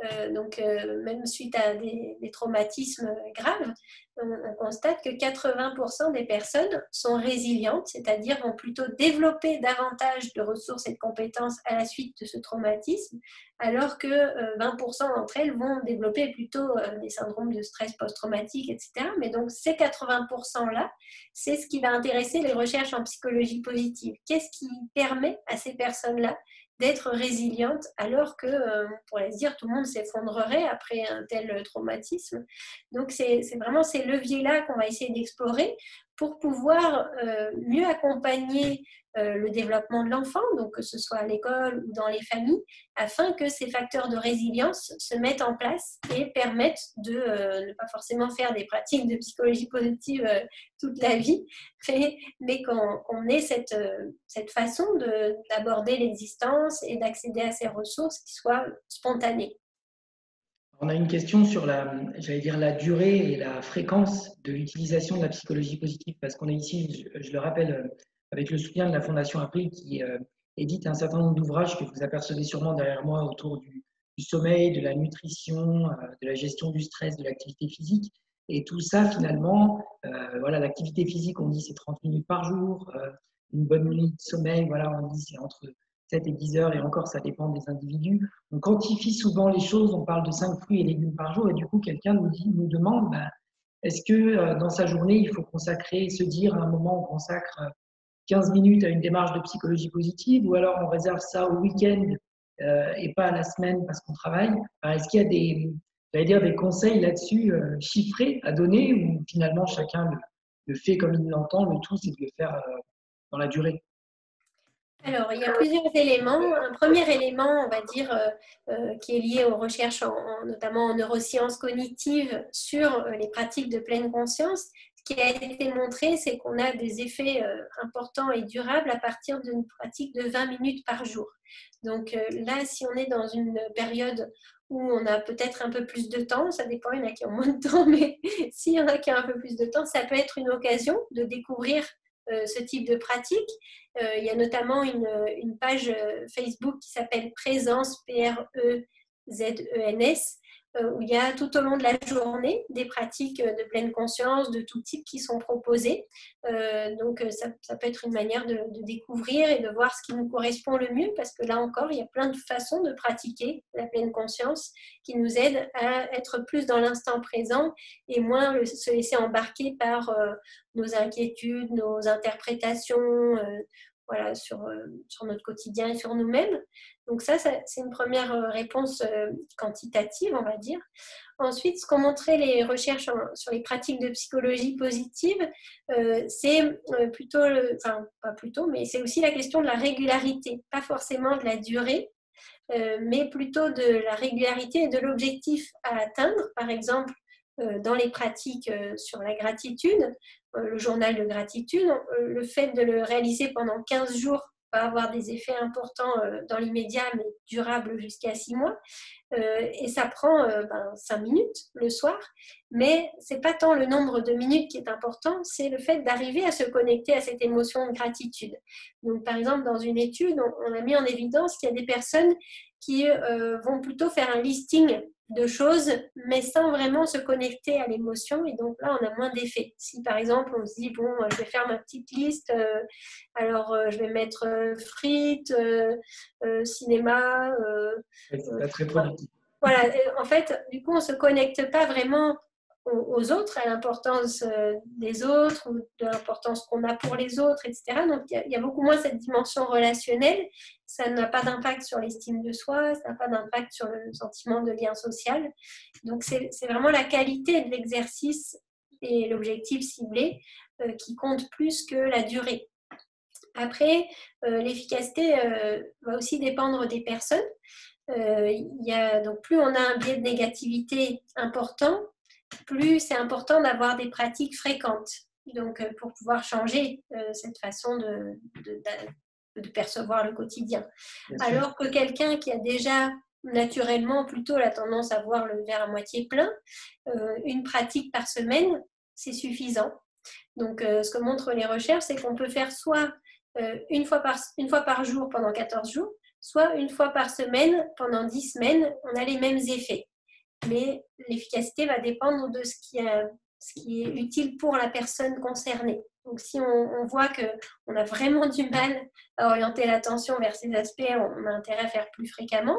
Même suite à des traumatismes graves, on constate que 80% des personnes sont résilientes, c'est-à-dire vont plutôt développer davantage de ressources et de compétences à la suite de ce traumatisme, alors que 20% d'entre elles vont développer plutôt des syndromes de stress post-traumatique, etc. Mais donc ces 80%-là, c'est ce qui va intéresser les recherches en psychologie positive. Qu'est-ce qui permet à ces personnes-là d'être résiliente, alors que on pourrait se dire tout le monde s'effondrerait après un tel traumatisme. Donc c'est vraiment ces leviers-là qu'on va essayer d'explorer pour pouvoir mieux accompagner le développement de l'enfant, donc que ce soit à l'école ou dans les familles, afin que ces facteurs de résilience se mettent en place et permettent de ne pas forcément faire des pratiques de psychologie positive toute la vie, mais qu'on ait cette façon d'aborder l'existence et d'accéder à ces ressources qui soient spontanées. On a une question sur j'allais dire la durée et la fréquence de l'utilisation de la psychologie positive, parce qu'on est ici, je le rappelle, avec le soutien de la Fondation April qui édite un certain nombre d'ouvrages que vous apercevez sûrement derrière moi autour du sommeil, de la nutrition, de la gestion du stress, de l'activité physique. Et tout ça, finalement, voilà, l'activité physique, on dit c'est 30 minutes par jour, une bonne nuit de sommeil, voilà, on dit c'est entre 7 et 10 heures, et encore, ça dépend des individus. On quantifie souvent les choses, on parle de 5 fruits et légumes par jour, et du coup, quelqu'un nous demande, est-ce que dans sa journée, il faut consacrer, se dire à un moment, on consacre 15 minutes à une démarche de psychologie positive, ou alors on réserve ça au week-end et pas à la semaine parce qu'on travaille. Alors, est-ce qu'il y a des conseils là-dessus chiffrés à donner, ou finalement chacun le fait comme il l'entend, le tout c'est de le faire dans la durée? Alors, il y a plusieurs éléments. Un premier élément, on va dire, qui est lié aux recherches, notamment en neurosciences cognitives, sur les pratiques de pleine conscience. Ce qui a été montré, c'est qu'on a des effets importants et durables à partir d'une pratique de 20 minutes par jour. Donc là, si on est dans une période où on a peut-être un peu plus de temps, ça dépend, il y en a qui ont moins de temps, mais s'il y en a qui ont un peu plus de temps, ça peut être une occasion de découvrir ce type de pratique. Il y a notamment une page Facebook qui s'appelle Présence, P-R-E-Z-E-N-S, où il y a tout au long de la journée des pratiques de pleine conscience de tout type qui sont proposées. Donc ça peut être une manière de découvrir et de voir ce qui nous correspond le mieux, parce que là encore, il y a plein de façons de pratiquer la pleine conscience qui nous aident à être plus dans l'instant présent et moins se laisser embarquer par nos inquiétudes, nos interprétations, voilà, sur notre quotidien et sur nous-mêmes. Donc ça c'est une première réponse quantitative, on va dire. Ensuite, ce qu'ont montré les recherches sur les pratiques de psychologie positive, c'est plutôt, enfin pas plutôt, mais c'est aussi la question de la régularité, pas forcément de la durée, mais plutôt de la régularité et de l'objectif à atteindre. Par exemple, dans les pratiques sur la gratitude, le journal de gratitude, le fait de le réaliser pendant 15 jours va avoir des effets importants dans l'immédiat, mais durables jusqu'à 6 mois. Et ça prend 5 minutes le soir, mais ce n'est pas tant le nombre de minutes qui est important, c'est le fait d'arriver à se connecter à cette émotion de gratitude. Donc, par exemple, dans une étude, on a mis en évidence qu'il y a des personnes qui vont plutôt faire un listing de choses, mais sans vraiment se connecter à l'émotion, et donc là, on a moins d'effet. Si par exemple, on se dit, bon, je vais faire ma petite liste, alors je vais mettre frites, cinéma, C'est pas très productif. voilà, en fait, du coup, on ne se connecte pas vraiment aux autres, à l'importance des autres, ou de l'importance qu'on a pour les autres, etc. Donc, il y a beaucoup moins cette dimension relationnelle. Ça n'a pas d'impact sur l'estime de soi, ça n'a pas d'impact sur le sentiment de lien social. Donc, c'est vraiment la qualité de l'exercice et l'objectif ciblé qui compte plus que la durée. Après, l'efficacité va aussi dépendre des personnes. Donc plus on a un biais de négativité important, plus c'est important d'avoir des pratiques fréquentes. Donc, pour pouvoir changer cette façon de percevoir le quotidien. Alors que quelqu'un qui a déjà naturellement plutôt la tendance à voir le verre à moitié plein, une pratique par semaine, c'est suffisant. Donc, ce que montrent les recherches, c'est qu'on peut faire soit une fois par jour pendant 14 jours, soit une fois par semaine pendant 10 semaines, on a les mêmes effets. Mais l'efficacité va dépendre de ce qui est utile pour la personne concernée. Donc, si on voit qu'on a vraiment du mal à orienter l'attention vers ces aspects, on a intérêt à faire plus fréquemment.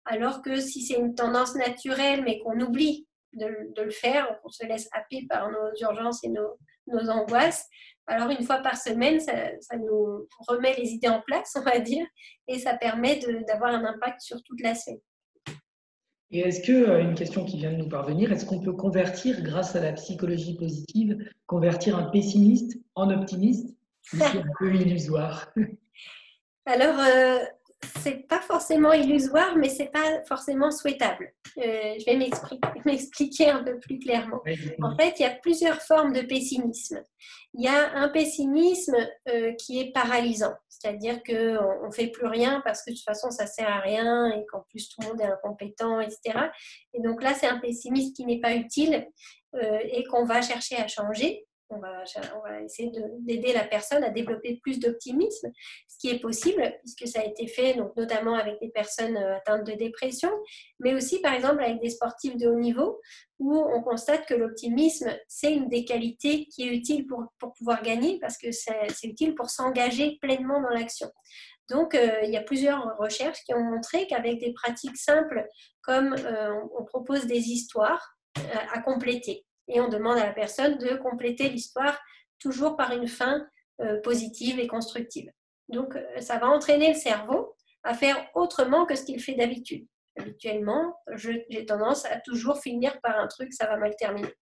Alors que si c'est une tendance naturelle, mais qu'on oublie de le faire, qu'on se laisse happer par nos urgences et nos angoisses, alors une fois par semaine, ça nous remet les idées en place, on va dire, et ça permet d'avoir un impact sur toute la semaine. Et est-ce que, une question qui vient de nous parvenir, est-ce qu'on peut convertir, grâce à la psychologie positive, convertir un pessimiste en optimiste? C'est un peu illusoire. Alors, c'est pas forcément illusoire, mais c'est pas forcément souhaitable. Je vais m'expliquer un peu plus clairement. En fait, il y a plusieurs formes de pessimisme. Il y a un pessimisme qui est paralysant, c'est-à-dire qu'on ne fait plus rien parce que de toute façon, ça ne sert à rien et qu'en plus, tout le monde est incompétent, etc. Et donc là, c'est un pessimisme qui n'est pas utile et qu'on va chercher à changer. On va essayer d'aider la personne à développer plus d'optimisme, ce qui est possible, puisque ça a été fait donc, notamment avec des personnes atteintes de dépression, mais aussi par exemple avec des sportifs de haut niveau, où on constate que l'optimisme, c'est une des qualités qui est utile pour pouvoir gagner, parce que c'est utile pour s'engager pleinement dans l'action. Donc, il y a plusieurs recherches qui ont montré qu'avec des pratiques simples, comme on propose des histoires à compléter, et on demande à la personne de compléter l'histoire toujours par une fin positive et constructive. Donc, ça va entraîner le cerveau à faire autrement que ce qu'il fait d'habitude. Habituellement, j'ai tendance à toujours finir par un truc, ça va mal terminer.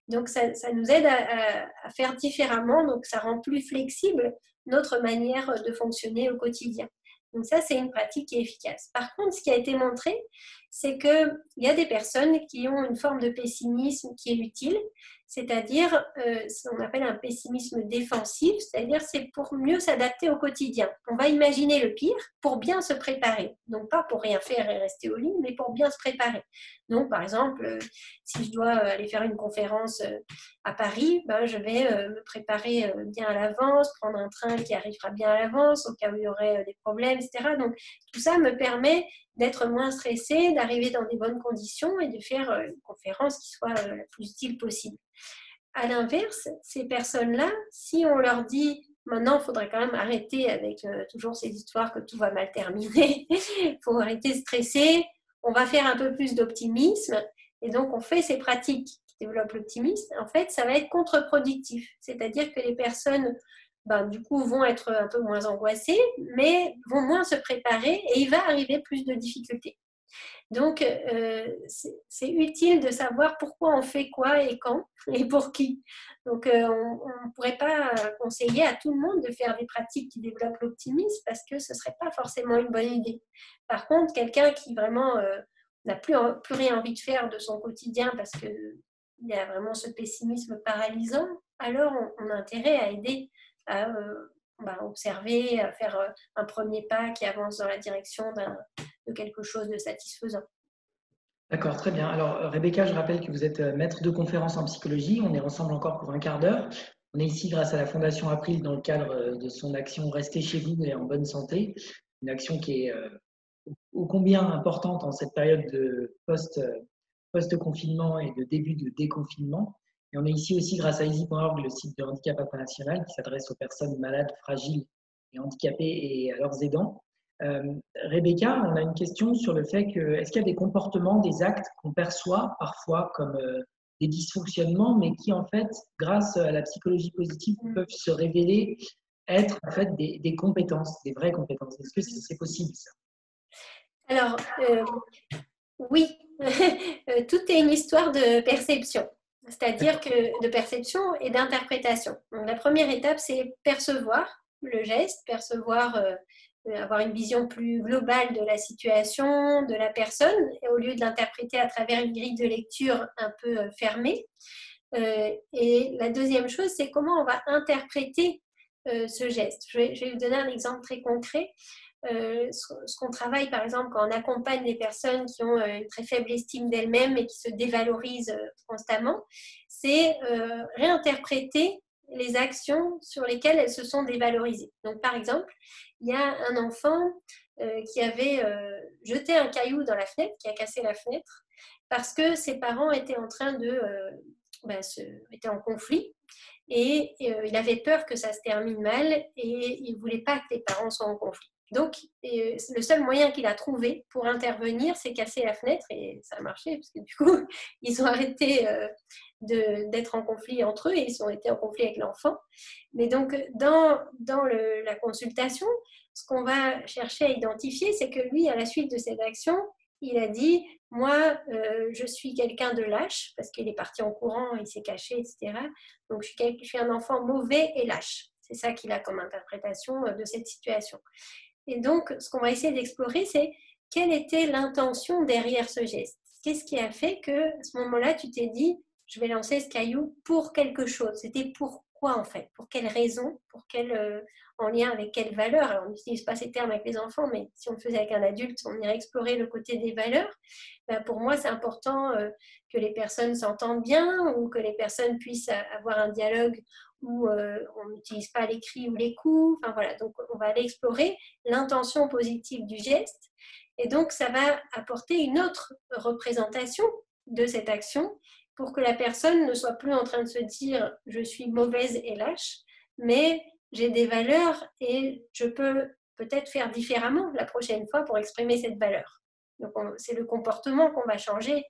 Donc, ça nous aide à faire différemment, donc ça rend plus flexible notre manière de fonctionner au quotidien. Donc ça, c'est une pratique qui est efficace. Par contre, ce qui a été montré, c'est qu'il y a des personnes qui ont une forme de pessimisme qui est utile, c'est-à-dire ce qu'on appelle un pessimisme défensif, c'est-à-dire c'est pour mieux s'adapter au quotidien. On va imaginer le pire pour bien se préparer. Donc pas pour rien faire et rester au lit, mais pour bien se préparer. Donc par exemple, si je dois aller faire une conférence à Paris, je vais me préparer bien à l'avance, prendre un train qui arrivera bien à l'avance au cas où il y aurait des problèmes, etc. Donc tout ça me permet d'être moins stressée, d'arriver dans des bonnes conditions et de faire une conférence qui soit la plus utile possible. À l'inverse, ces personnes-là, si on leur dit maintenant, il faudrait quand même arrêter avec toujours ces histoires que tout va mal terminer, il faut arrêter de stresser, on va faire un peu plus d'optimisme, et donc on fait ces pratiques qui développent l'optimisme, en fait, ça va être contre-productif. C'est-à-dire que les personnes du coup, vont être un peu moins angoissés, mais vont moins se préparer et il va arriver plus de difficultés. Donc, c'est utile de savoir pourquoi on fait quoi et quand et pour qui. Donc, on ne pourrait pas conseiller à tout le monde de faire des pratiques qui développent l'optimisme parce que ce ne serait pas forcément une bonne idée. Par contre, quelqu'un qui vraiment n'a plus rien envie de faire de son quotidien parce qu'il y a vraiment ce pessimisme paralysant, alors on a intérêt à aider à observer, à faire un premier pas qui avance dans la direction de quelque chose de satisfaisant. D'accord, très bien. Alors, Rebecca, je rappelle que vous êtes maître de conférence en psychologie. On est ensemble encore pour un quart d'heure. On est ici grâce à la Fondation April dans le cadre de son action Restez chez vous et en bonne santé. Une action qui est ô combien importante en cette période de post-confinement et de début de déconfinement. Et on est ici aussi grâce à easy.org, le site de handicap international qui s'adresse aux personnes malades, fragiles et handicapées et à leurs aidants. Rebecca, on a une question sur le fait que est-ce qu'il y a des comportements, des actes qu'on perçoit parfois comme des dysfonctionnements, mais qui en fait, grâce à la psychologie positive, peuvent se révéler être en fait des compétences, des vraies compétences. Est-ce que c'est possible ça? Alors, oui, tout est une histoire de perception, c'est-à-dire que de perception et d'interprétation. Donc, la première étape, c'est percevoir. le geste, percevoir, avoir une vision plus globale de la situation, de la personne, et au lieu de l'interpréter à travers une grille de lecture un peu fermée. Et la deuxième chose, c'est comment on va interpréter ce geste. Je vais vous donner un exemple très concret. Ce qu'on travaille, par exemple, quand on accompagne des personnes qui ont une très faible estime d'elles-mêmes et qui se dévalorisent constamment, c'est réinterpréter les actions sur lesquelles elles se sont dévalorisées. Donc, par exemple, il y a un enfant qui avait jeté un caillou dans la fenêtre, qui a cassé la fenêtre, parce que ses parents étaient en train de... étaient en conflit et il avait peur que ça se termine mal et il ne voulait pas que les parents soient en conflit. Donc, le seul moyen qu'il a trouvé pour intervenir, c'est casser la fenêtre et ça a marché parce que du coup, ils ont arrêté d'être en conflit entre eux et ils ont été en conflit avec l'enfant. Mais donc, dans la consultation, ce qu'on va chercher à identifier, c'est que lui, à la suite de cette action, il a dit « Moi, je suis quelqu'un de lâche, parce qu'il est parti en courant, il s'est caché, etc. Donc, je suis un enfant mauvais et lâche. » C'est ça qu'il a comme interprétation de cette situation. Et donc, ce qu'on va essayer d'explorer, c'est quelle était l'intention derrière ce geste. Qu'est-ce qui a fait que, à ce moment-là, tu t'es dit « Je vais lancer ce caillou pour quelque chose ». C'était pourquoi, en fait? Pour quelle raison? Pour quelle... en lien avec quelles valeurs. Alors, on n'utilise pas ces termes avec les enfants, mais si on le faisait avec un adulte, on irait explorer le côté des valeurs. Ben, pour moi, c'est important que les personnes s'entendent bien ou que les personnes puissent avoir un dialogue où on n'utilise pas les cris ou les coups. Enfin, voilà. Donc, on va aller explorer l'intention positive du geste. Et donc, ça va apporter une autre représentation de cette action pour que la personne ne soit plus en train de se dire « je suis mauvaise et lâche », mais j'ai des valeurs et je peux peut-être faire différemment la prochaine fois pour exprimer cette valeur. Donc, c'est le comportement qu'on va changer,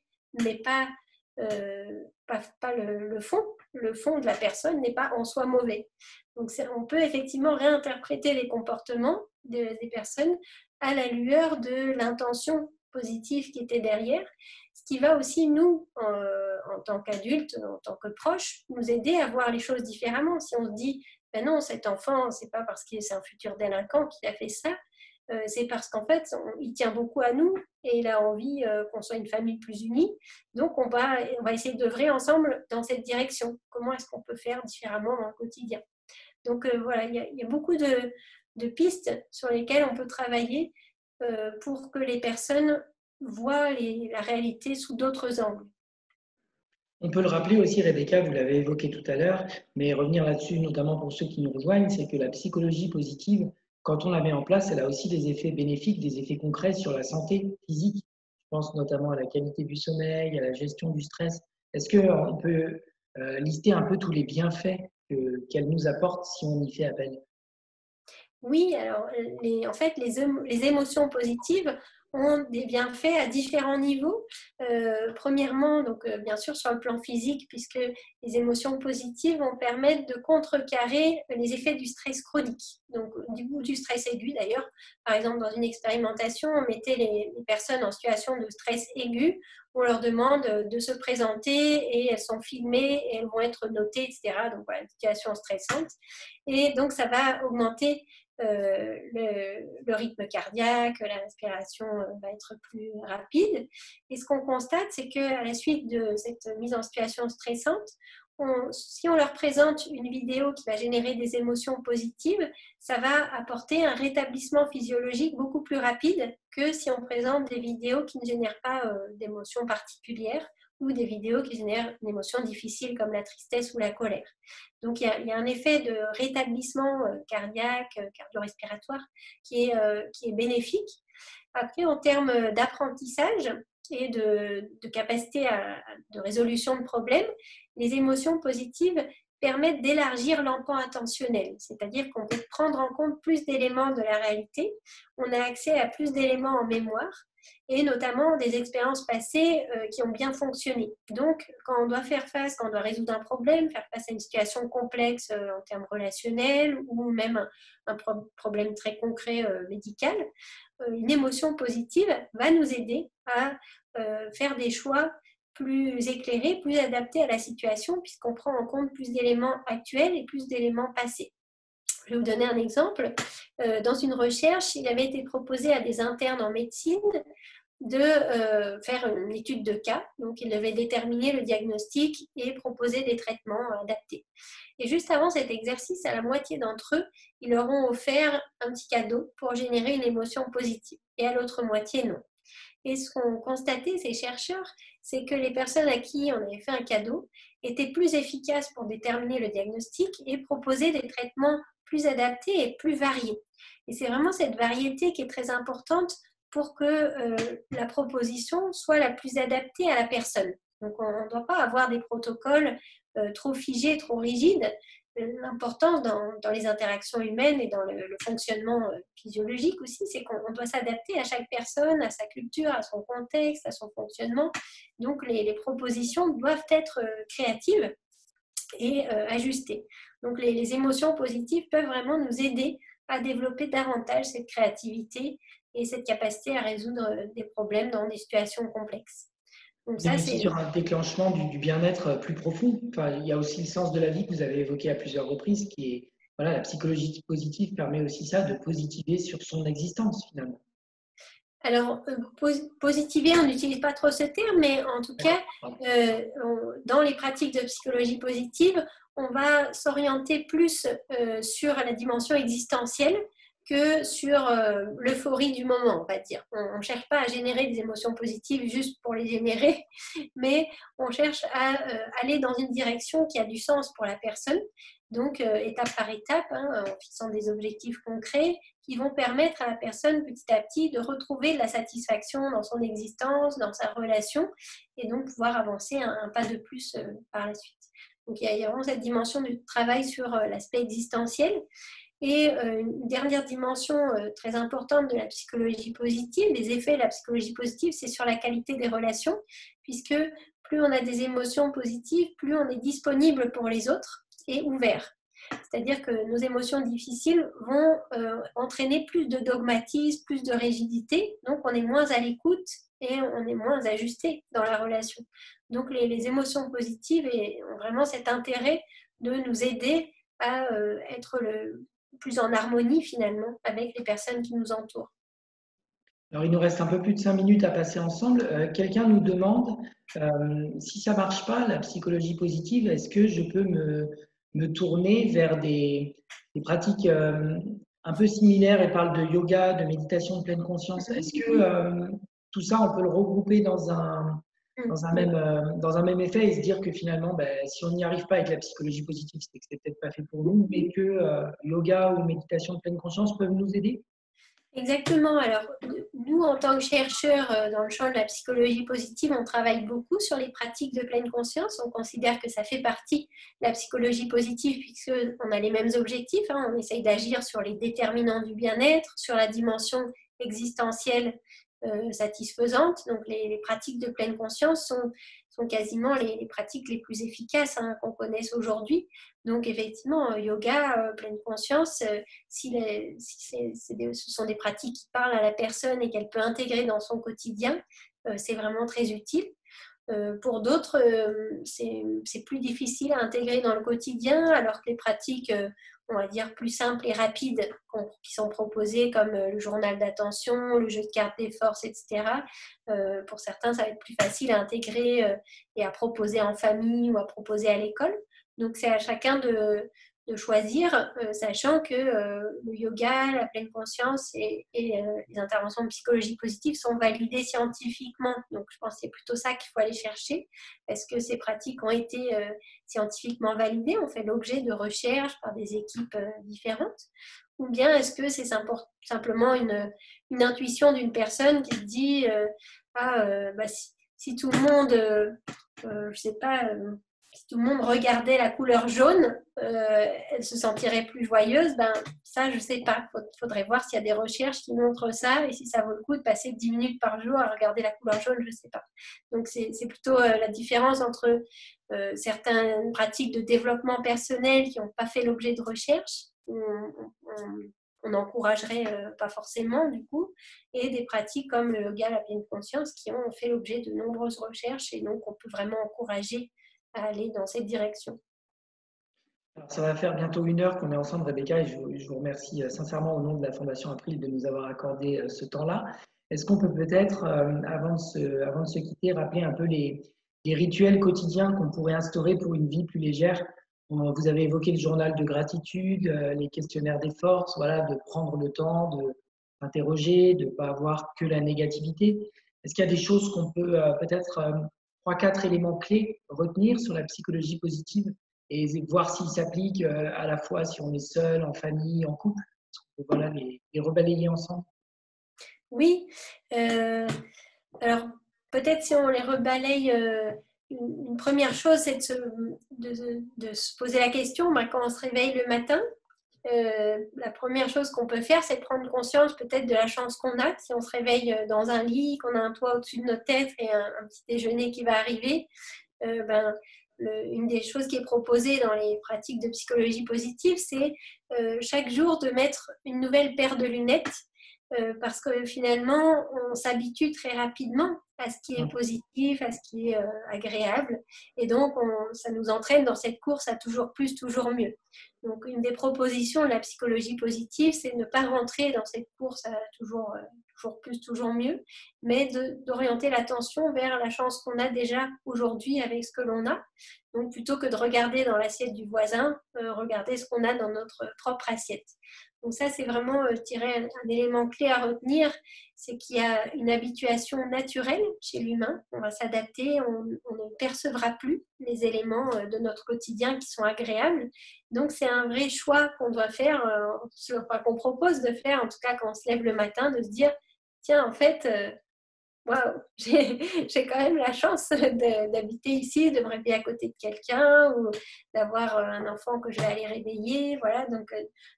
mais pas le fond. Le fond de la personne n'est pas en soi mauvais. Donc, on peut effectivement réinterpréter les comportements des personnes à la lueur de l'intention positive qui était derrière, ce qui va aussi nous, en tant qu'adultes, en tant que proches, nous aider à voir les choses différemment. Si on se dit ben non, cet enfant, c'est pas parce qu'il c'est un futur délinquant qu'il a fait ça, c'est parce qu'en fait, il tient beaucoup à nous et il a envie qu'on soit une famille plus unie. Donc, on va essayer d'œuvrer ensemble dans cette direction. Comment est-ce qu'on peut faire différemment dans le quotidien? Donc, voilà, il y a beaucoup de pistes sur lesquelles on peut travailler pour que les personnes voient la réalité sous d'autres angles. On peut le rappeler aussi, Rebecca, vous l'avez évoqué tout à l'heure, mais revenir là-dessus, notamment pour ceux qui nous rejoignent, c'est que la psychologie positive, quand on la met en place, elle a aussi des effets bénéfiques, des effets concrets sur la santé physique. Je pense notamment à la qualité du sommeil, à la gestion du stress. Est-ce qu'on peut lister un peu tous les bienfaits qu'elle nous apporte si on y fait appel? Oui, alors en fait, les émotions positives ont des bienfaits à différents niveaux. Premièrement, donc, bien sûr, sur le plan physique, puisque les émotions positives vont permettre de contrecarrer les effets du stress chronique, donc du stress aigu d'ailleurs. Par exemple, dans une expérimentation, on mettait les personnes en situation de stress aigu, on leur demande de se présenter et elles sont filmées et elles vont être notées, etc. Donc voilà, une situation stressante. Et donc, ça va augmenter le rythme cardiaque, la respiration va être plus rapide. Et ce qu'on constate, c'est qu'à la suite de cette mise en situation stressante, si on leur présente une vidéo qui va générer des émotions positives, ça va apporter un rétablissement physiologique beaucoup plus rapide que si on présente des vidéos qui ne génèrent pas d'émotions particulières ou des vidéos qui génèrent une émotion difficile comme la tristesse ou la colère. Donc, il y a un effet de rétablissement cardiaque, cardio-respiratoire qui est bénéfique. Après, en termes d'apprentissage et de capacité de résolution de problèmes, les émotions positives permettent d'élargir l'empan attentionnel, c'est-à-dire qu'on peut prendre en compte plus d'éléments de la réalité, on a accès à plus d'éléments en mémoire, et notamment des expériences passées qui ont bien fonctionné. Donc, quand on doit faire face, quand on doit résoudre un problème, faire face à une situation complexe en termes relationnels ou même un problème très concret médical, une émotion positive va nous aider à faire des choix plus éclairés, plus adaptés à la situation, puisqu'on prend en compte plus d'éléments actuels et plus d'éléments passés. Je vais vous donner un exemple. Dans une recherche, il avait été proposé à des internes en médecine de faire une étude de cas. Donc, ils devaient déterminer le diagnostic et proposer des traitements adaptés. Et juste avant cet exercice, à la moitié d'entre eux, ils leur ont offert un petit cadeau pour générer une émotion positive. Et à l'autre moitié, non. Et ce qu'ont constaté ces chercheurs, c'est que les personnes à qui on avait fait un cadeau étaient plus efficaces pour déterminer le diagnostic et proposer des traitements plus adaptés et plus variés. Et c'est vraiment cette variété qui est très importante pour que la proposition soit la plus adaptée à la personne. Donc on ne doit pas avoir des protocoles trop figés, trop rigides. L'importance dans les interactions humaines et dans le fonctionnement physiologique aussi, c'est qu'on doit s'adapter à chaque personne, à sa culture, à son contexte, à son fonctionnement. Donc les propositions doivent être créatives et ajustées. Donc les émotions positives peuvent vraiment nous aider à développer davantage cette créativité et cette capacité à résoudre des problèmes dans des situations complexes. Donc On est ça, aussi c'est... sur un déclenchement du bien-être plus profond. Enfin, il y a aussi le sens de la vie que vous avez évoqué à plusieurs reprises, qui est, voilà, la psychologie positive permet aussi ça, de positiver sur son existence finalement. Alors, positiver, on n'utilise pas trop ce terme, mais en tout cas, dans les pratiques de psychologie positive, on va s'orienter plus sur la dimension existentielle que sur l'euphorie du moment, on va dire. On ne cherche pas à générer des émotions positives juste pour les générer, mais on cherche à aller dans une direction qui a du sens pour la personne. Donc, étape par étape, hein, en fixant des objectifs concrets qui vont permettre à la personne petit à petit de retrouver de la satisfaction dans son existence, dans sa relation, et donc pouvoir avancer un pas de plus par la suite. Donc il y a vraiment cette dimension du travail sur l'aspect existentiel. Et une dernière dimension très importante de la psychologie positive, les effets de la psychologie positive, c'est sur la qualité des relations, puisque plus on a des émotions positives, plus on est disponible pour les autres et ouvert. C'est-à-dire que nos émotions difficiles vont entraîner plus de dogmatisme, plus de rigidité, donc on est moins à l'écoute et on est moins ajusté dans la relation. Donc les émotions positives ont vraiment cet intérêt de nous aider à être plus en harmonie finalement avec les personnes qui nous entourent. Alors, il nous reste un peu plus de 5 minutes à passer ensemble. Quelqu'un nous demande si ça ne marche pas, la psychologie positive, est-ce que je peux me tourner vers des pratiques un peu similaires? Elle parle de yoga, de méditation de pleine conscience. Est-ce que tout ça, on peut le regrouper dans un même effet et se dire que finalement, ben, si on n'y arrive pas avec la psychologie positive, c'est que c'est peut-être pas fait pour nous, mais que yoga ou méditation de pleine conscience peuvent nous aider? Exactement. Alors, nous, en tant que chercheurs dans le champ de la psychologie positive, on travaille beaucoup sur les pratiques de pleine conscience. On considère que ça fait partie de la psychologie positive puisqu'on a les mêmes objectifs. On essaye d'agir sur les déterminants du bien-être, sur la dimension existentielle satisfaisante. Donc, les pratiques de pleine conscience sont quasiment les pratiques les plus efficaces qu'on connaisse aujourd'hui. Donc, effectivement, yoga, pleine conscience, si ce sont des pratiques qui parlent à la personne et qu'elle peut intégrer dans son quotidien, c'est vraiment très utile. Pour d'autres, c'est plus difficile à intégrer dans le quotidien, alors que les pratiques, on va dire, plus simples et rapides qui sont proposées, comme le journal d'attention, le jeu de cartes des forces, etc., pour certains, ça va être plus facile à intégrer et à proposer en famille ou à proposer à l'école. Donc, c'est à chacun de choisir, sachant que le yoga, la pleine conscience et les interventions de psychologie positive sont validées scientifiquement. Donc, je pense que c'est plutôt ça qu'il faut aller chercher. Est-ce que ces pratiques ont été scientifiquement validées, ont fait l'objet de recherches par des équipes différentes? Ou bien est-ce que c'est simplement une intuition d'une personne qui se dit si tout le monde, je sais pas, si tout le monde regardait la couleur jaune, elle se sentirait plus joyeuse. Ben, ça, je ne sais pas. Il faudrait voir s'il y a des recherches qui montrent ça et si ça vaut le coup de passer 10 minutes par jour à regarder la couleur jaune, je ne sais pas. Donc, c'est plutôt la différence entre certaines pratiques de développement personnel qui n'ont pas fait l'objet de recherches. On n'encouragerait pas forcément du coup, et des pratiques comme le yoga, la pleine conscience qui ont fait l'objet de nombreuses recherches et donc on peut vraiment encourager à aller dans cette direction. Alors, ça va faire bientôt 1 heure qu'on est ensemble, Rebecca, et je vous remercie sincèrement au nom de la Fondation April de nous avoir accordé ce temps-là. Est-ce qu'on peut peut-être, avant de se quitter, rappeler un peu les rituels quotidiens qu'on pourrait instaurer pour une vie plus légère? Vous avez évoqué le journal de gratitude, les questionnaires des forces, voilà, de prendre le temps de s'interroger, de ne pas avoir que la négativité. Est-ce qu'il y a des choses qu'on peut peut-être, 3, 4 éléments clés retenir sur la psychologie positive et voir s'ils s'appliquent à la fois si on est seul, en famille, en couple? Voilà, les rebalayer ensemble. Oui, euh, alors peut-être si on les rebalaye, une première chose, c'est de se poser la question, bah, quand on se réveille le matin, la première chose qu'on peut faire, c'est de prendre conscience peut-être de la chance qu'on a. Si on se réveille dans un lit, qu'on a un toit au-dessus de notre tête et un petit déjeuner qui va arriver, ben, une des choses qui est proposée dans les pratiques de psychologie positive, c'est chaque jour de mettre une nouvelle paire de lunettes parce que finalement, on s'habitue très rapidement à ce qui est positif, à ce qui est agréable. Et donc, ça nous entraîne dans cette course à toujours plus, toujours mieux. Donc, une des propositions de la psychologie positive, c'est de ne pas rentrer dans cette course à toujours plus, toujours mieux, mais d'orienter l'attention vers la chance qu'on a déjà aujourd'hui avec ce que l'on a. Donc, plutôt que de regarder dans l'assiette du voisin, regarder ce qu'on a dans notre propre assiette. Donc ça, c'est vraiment, je dirais, un élément clé à retenir, c'est qu'il y a une habituation naturelle chez l'humain. On va s'adapter, on ne percevra plus les éléments de notre quotidien qui sont agréables. Donc c'est un vrai choix qu'on doit faire, qu'on propose de faire, en tout cas quand on se lève le matin, de se dire, tiens, en fait, waouh, j'ai quand même la chance d'habiter ici, de me réveiller à côté de quelqu'un ou d'avoir un enfant que je vais aller réveiller. Voilà, donc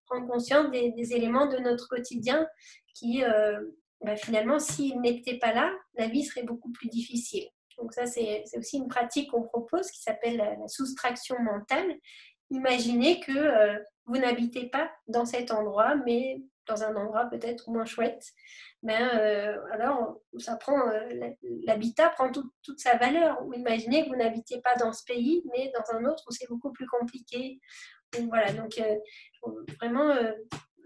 prendre conscience des éléments de notre quotidien qui, bah, finalement, s'ils n'étaient pas là, la vie serait beaucoup plus difficile. Donc ça, c'est aussi une pratique qu'on propose qui s'appelle la soustraction mentale. Imaginez que vous n'habitez pas dans cet endroit, mais dans un endroit peut-être moins chouette. Ben, alors, ça prend, l'habitat prend toute sa valeur. Ou imaginez que vous n'habitiez pas dans ce pays, mais dans un autre où c'est beaucoup plus compliqué. Donc, voilà, donc vraiment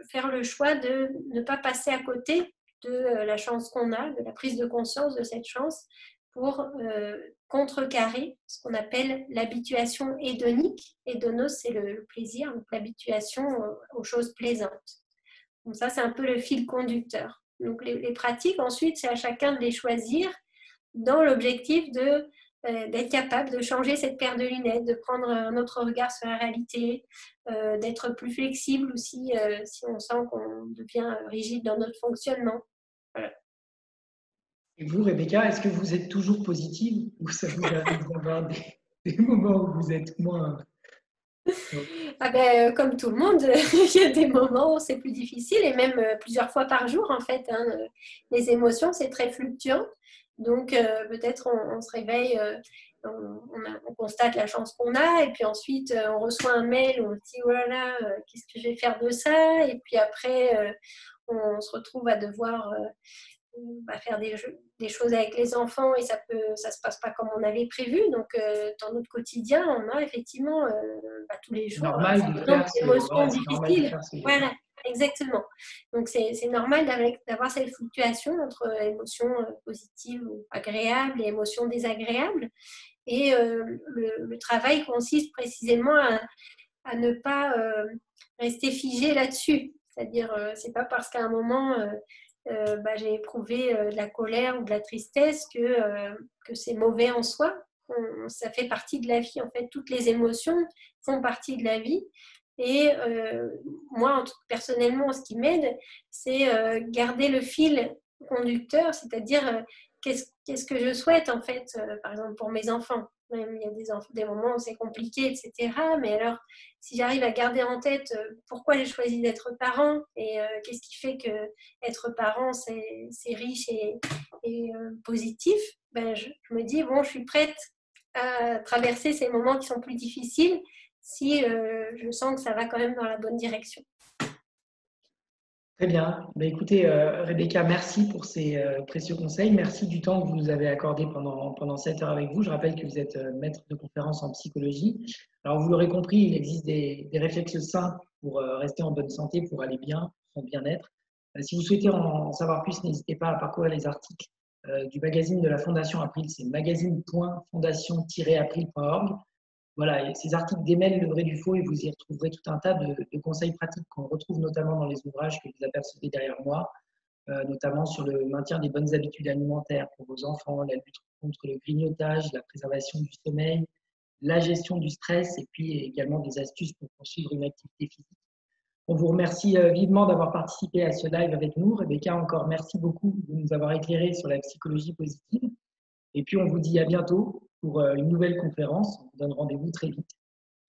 faire le choix de ne pas passer à côté de la chance qu'on a, de la prise de conscience de cette chance pour contrecarrer ce qu'on appelle l'habituation hédonique. Hédonos, c'est le plaisir, donc l'habituation aux choses plaisantes. Donc ça, c'est un peu le fil conducteur. Donc les pratiques, ensuite, c'est à chacun de les choisir dans l'objectif d'être capable de changer cette paire de lunettes, de prendre un autre regard sur la réalité, d'être plus flexible aussi si on sent qu'on devient rigide dans notre fonctionnement. Voilà. Et vous, Rebecca, est-ce que vous êtes toujours positive ou ça vous arrive d'avoir des moments où vous êtes moins... Ah ben, comme tout le monde, il y a des moments où c'est plus difficile et même plusieurs fois par jour en fait. Hein, les émotions, c'est très fluctuant. Donc peut-être on se réveille, on constate la chance qu'on a et puis ensuite on reçoit un mail où on se dit oh là là, qu'est-ce que je vais faire de ça? Et puis après on se retrouve à devoir faire des choses avec les enfants et ça se passe pas comme on avait prévu. Donc, dans notre quotidien, on a effectivement tous les C'est jours normal de faire des émotions voilà, c'est normal de difficiles. faire ce Voilà, exactement. Donc, c'est normal d'avoir cette fluctuation entre émotions positives ou agréables et émotions désagréables. Et le travail consiste précisément à ne pas rester figé là-dessus. C'est-à-dire, c'est pas parce qu'à un moment j'ai éprouvé de la colère ou de la tristesse que c'est mauvais en soi. Ça fait partie de la vie. En fait, toutes les émotions font partie de la vie. Et moi, personnellement, ce qui m'aide, c'est garder le fil conducteur, c'est-à-dire qu'est-ce que je souhaite, en fait, par exemple, pour mes enfants. Même il y a des moments où c'est compliqué, etc. Mais alors, si j'arrive à garder en tête pourquoi j'ai choisi d'être parent et qu'est-ce qui fait que être parent, c'est riche et positif, ben, je me dis, bon, je suis prête à traverser ces moments qui sont plus difficiles si je sens que ça va quand même dans la bonne direction. Très bien. Écoutez, Rebecca, merci pour ces précieux conseils. Merci du temps que vous nous avez accordé pendant 7 heures avec vous. Je rappelle que vous êtes maître de conférence en psychologie. Alors, vous l'aurez compris, il existe des réflexes simples pour rester en bonne santé, pour aller bien, pour son bien-être. Si vous souhaitez en savoir plus, n'hésitez pas à parcourir les articles du magazine de la Fondation April. C'est magazine.fondation-april.org. Voilà, et ces articles démêlent le vrai du faux et vous y retrouverez tout un tas de conseils pratiques qu'on retrouve notamment dans les ouvrages que vous apercevez derrière moi, notamment sur le maintien des bonnes habitudes alimentaires pour vos enfants, la lutte contre le grignotage, la préservation du sommeil, la gestion du stress et puis également des astuces pour poursuivre une activité physique. On vous remercie vivement d'avoir participé à ce live avec nous. Rebecca, encore merci beaucoup de nous avoir éclairé sur la psychologie positive. Et puis, on vous dit à bientôt pour une nouvelle conférence. On vous donne rendez-vous très vite.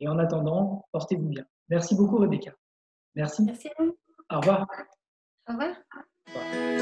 Et en attendant, portez-vous bien. Merci beaucoup, Rebecca. Merci. Merci à vous. Au revoir. Au revoir. Au revoir.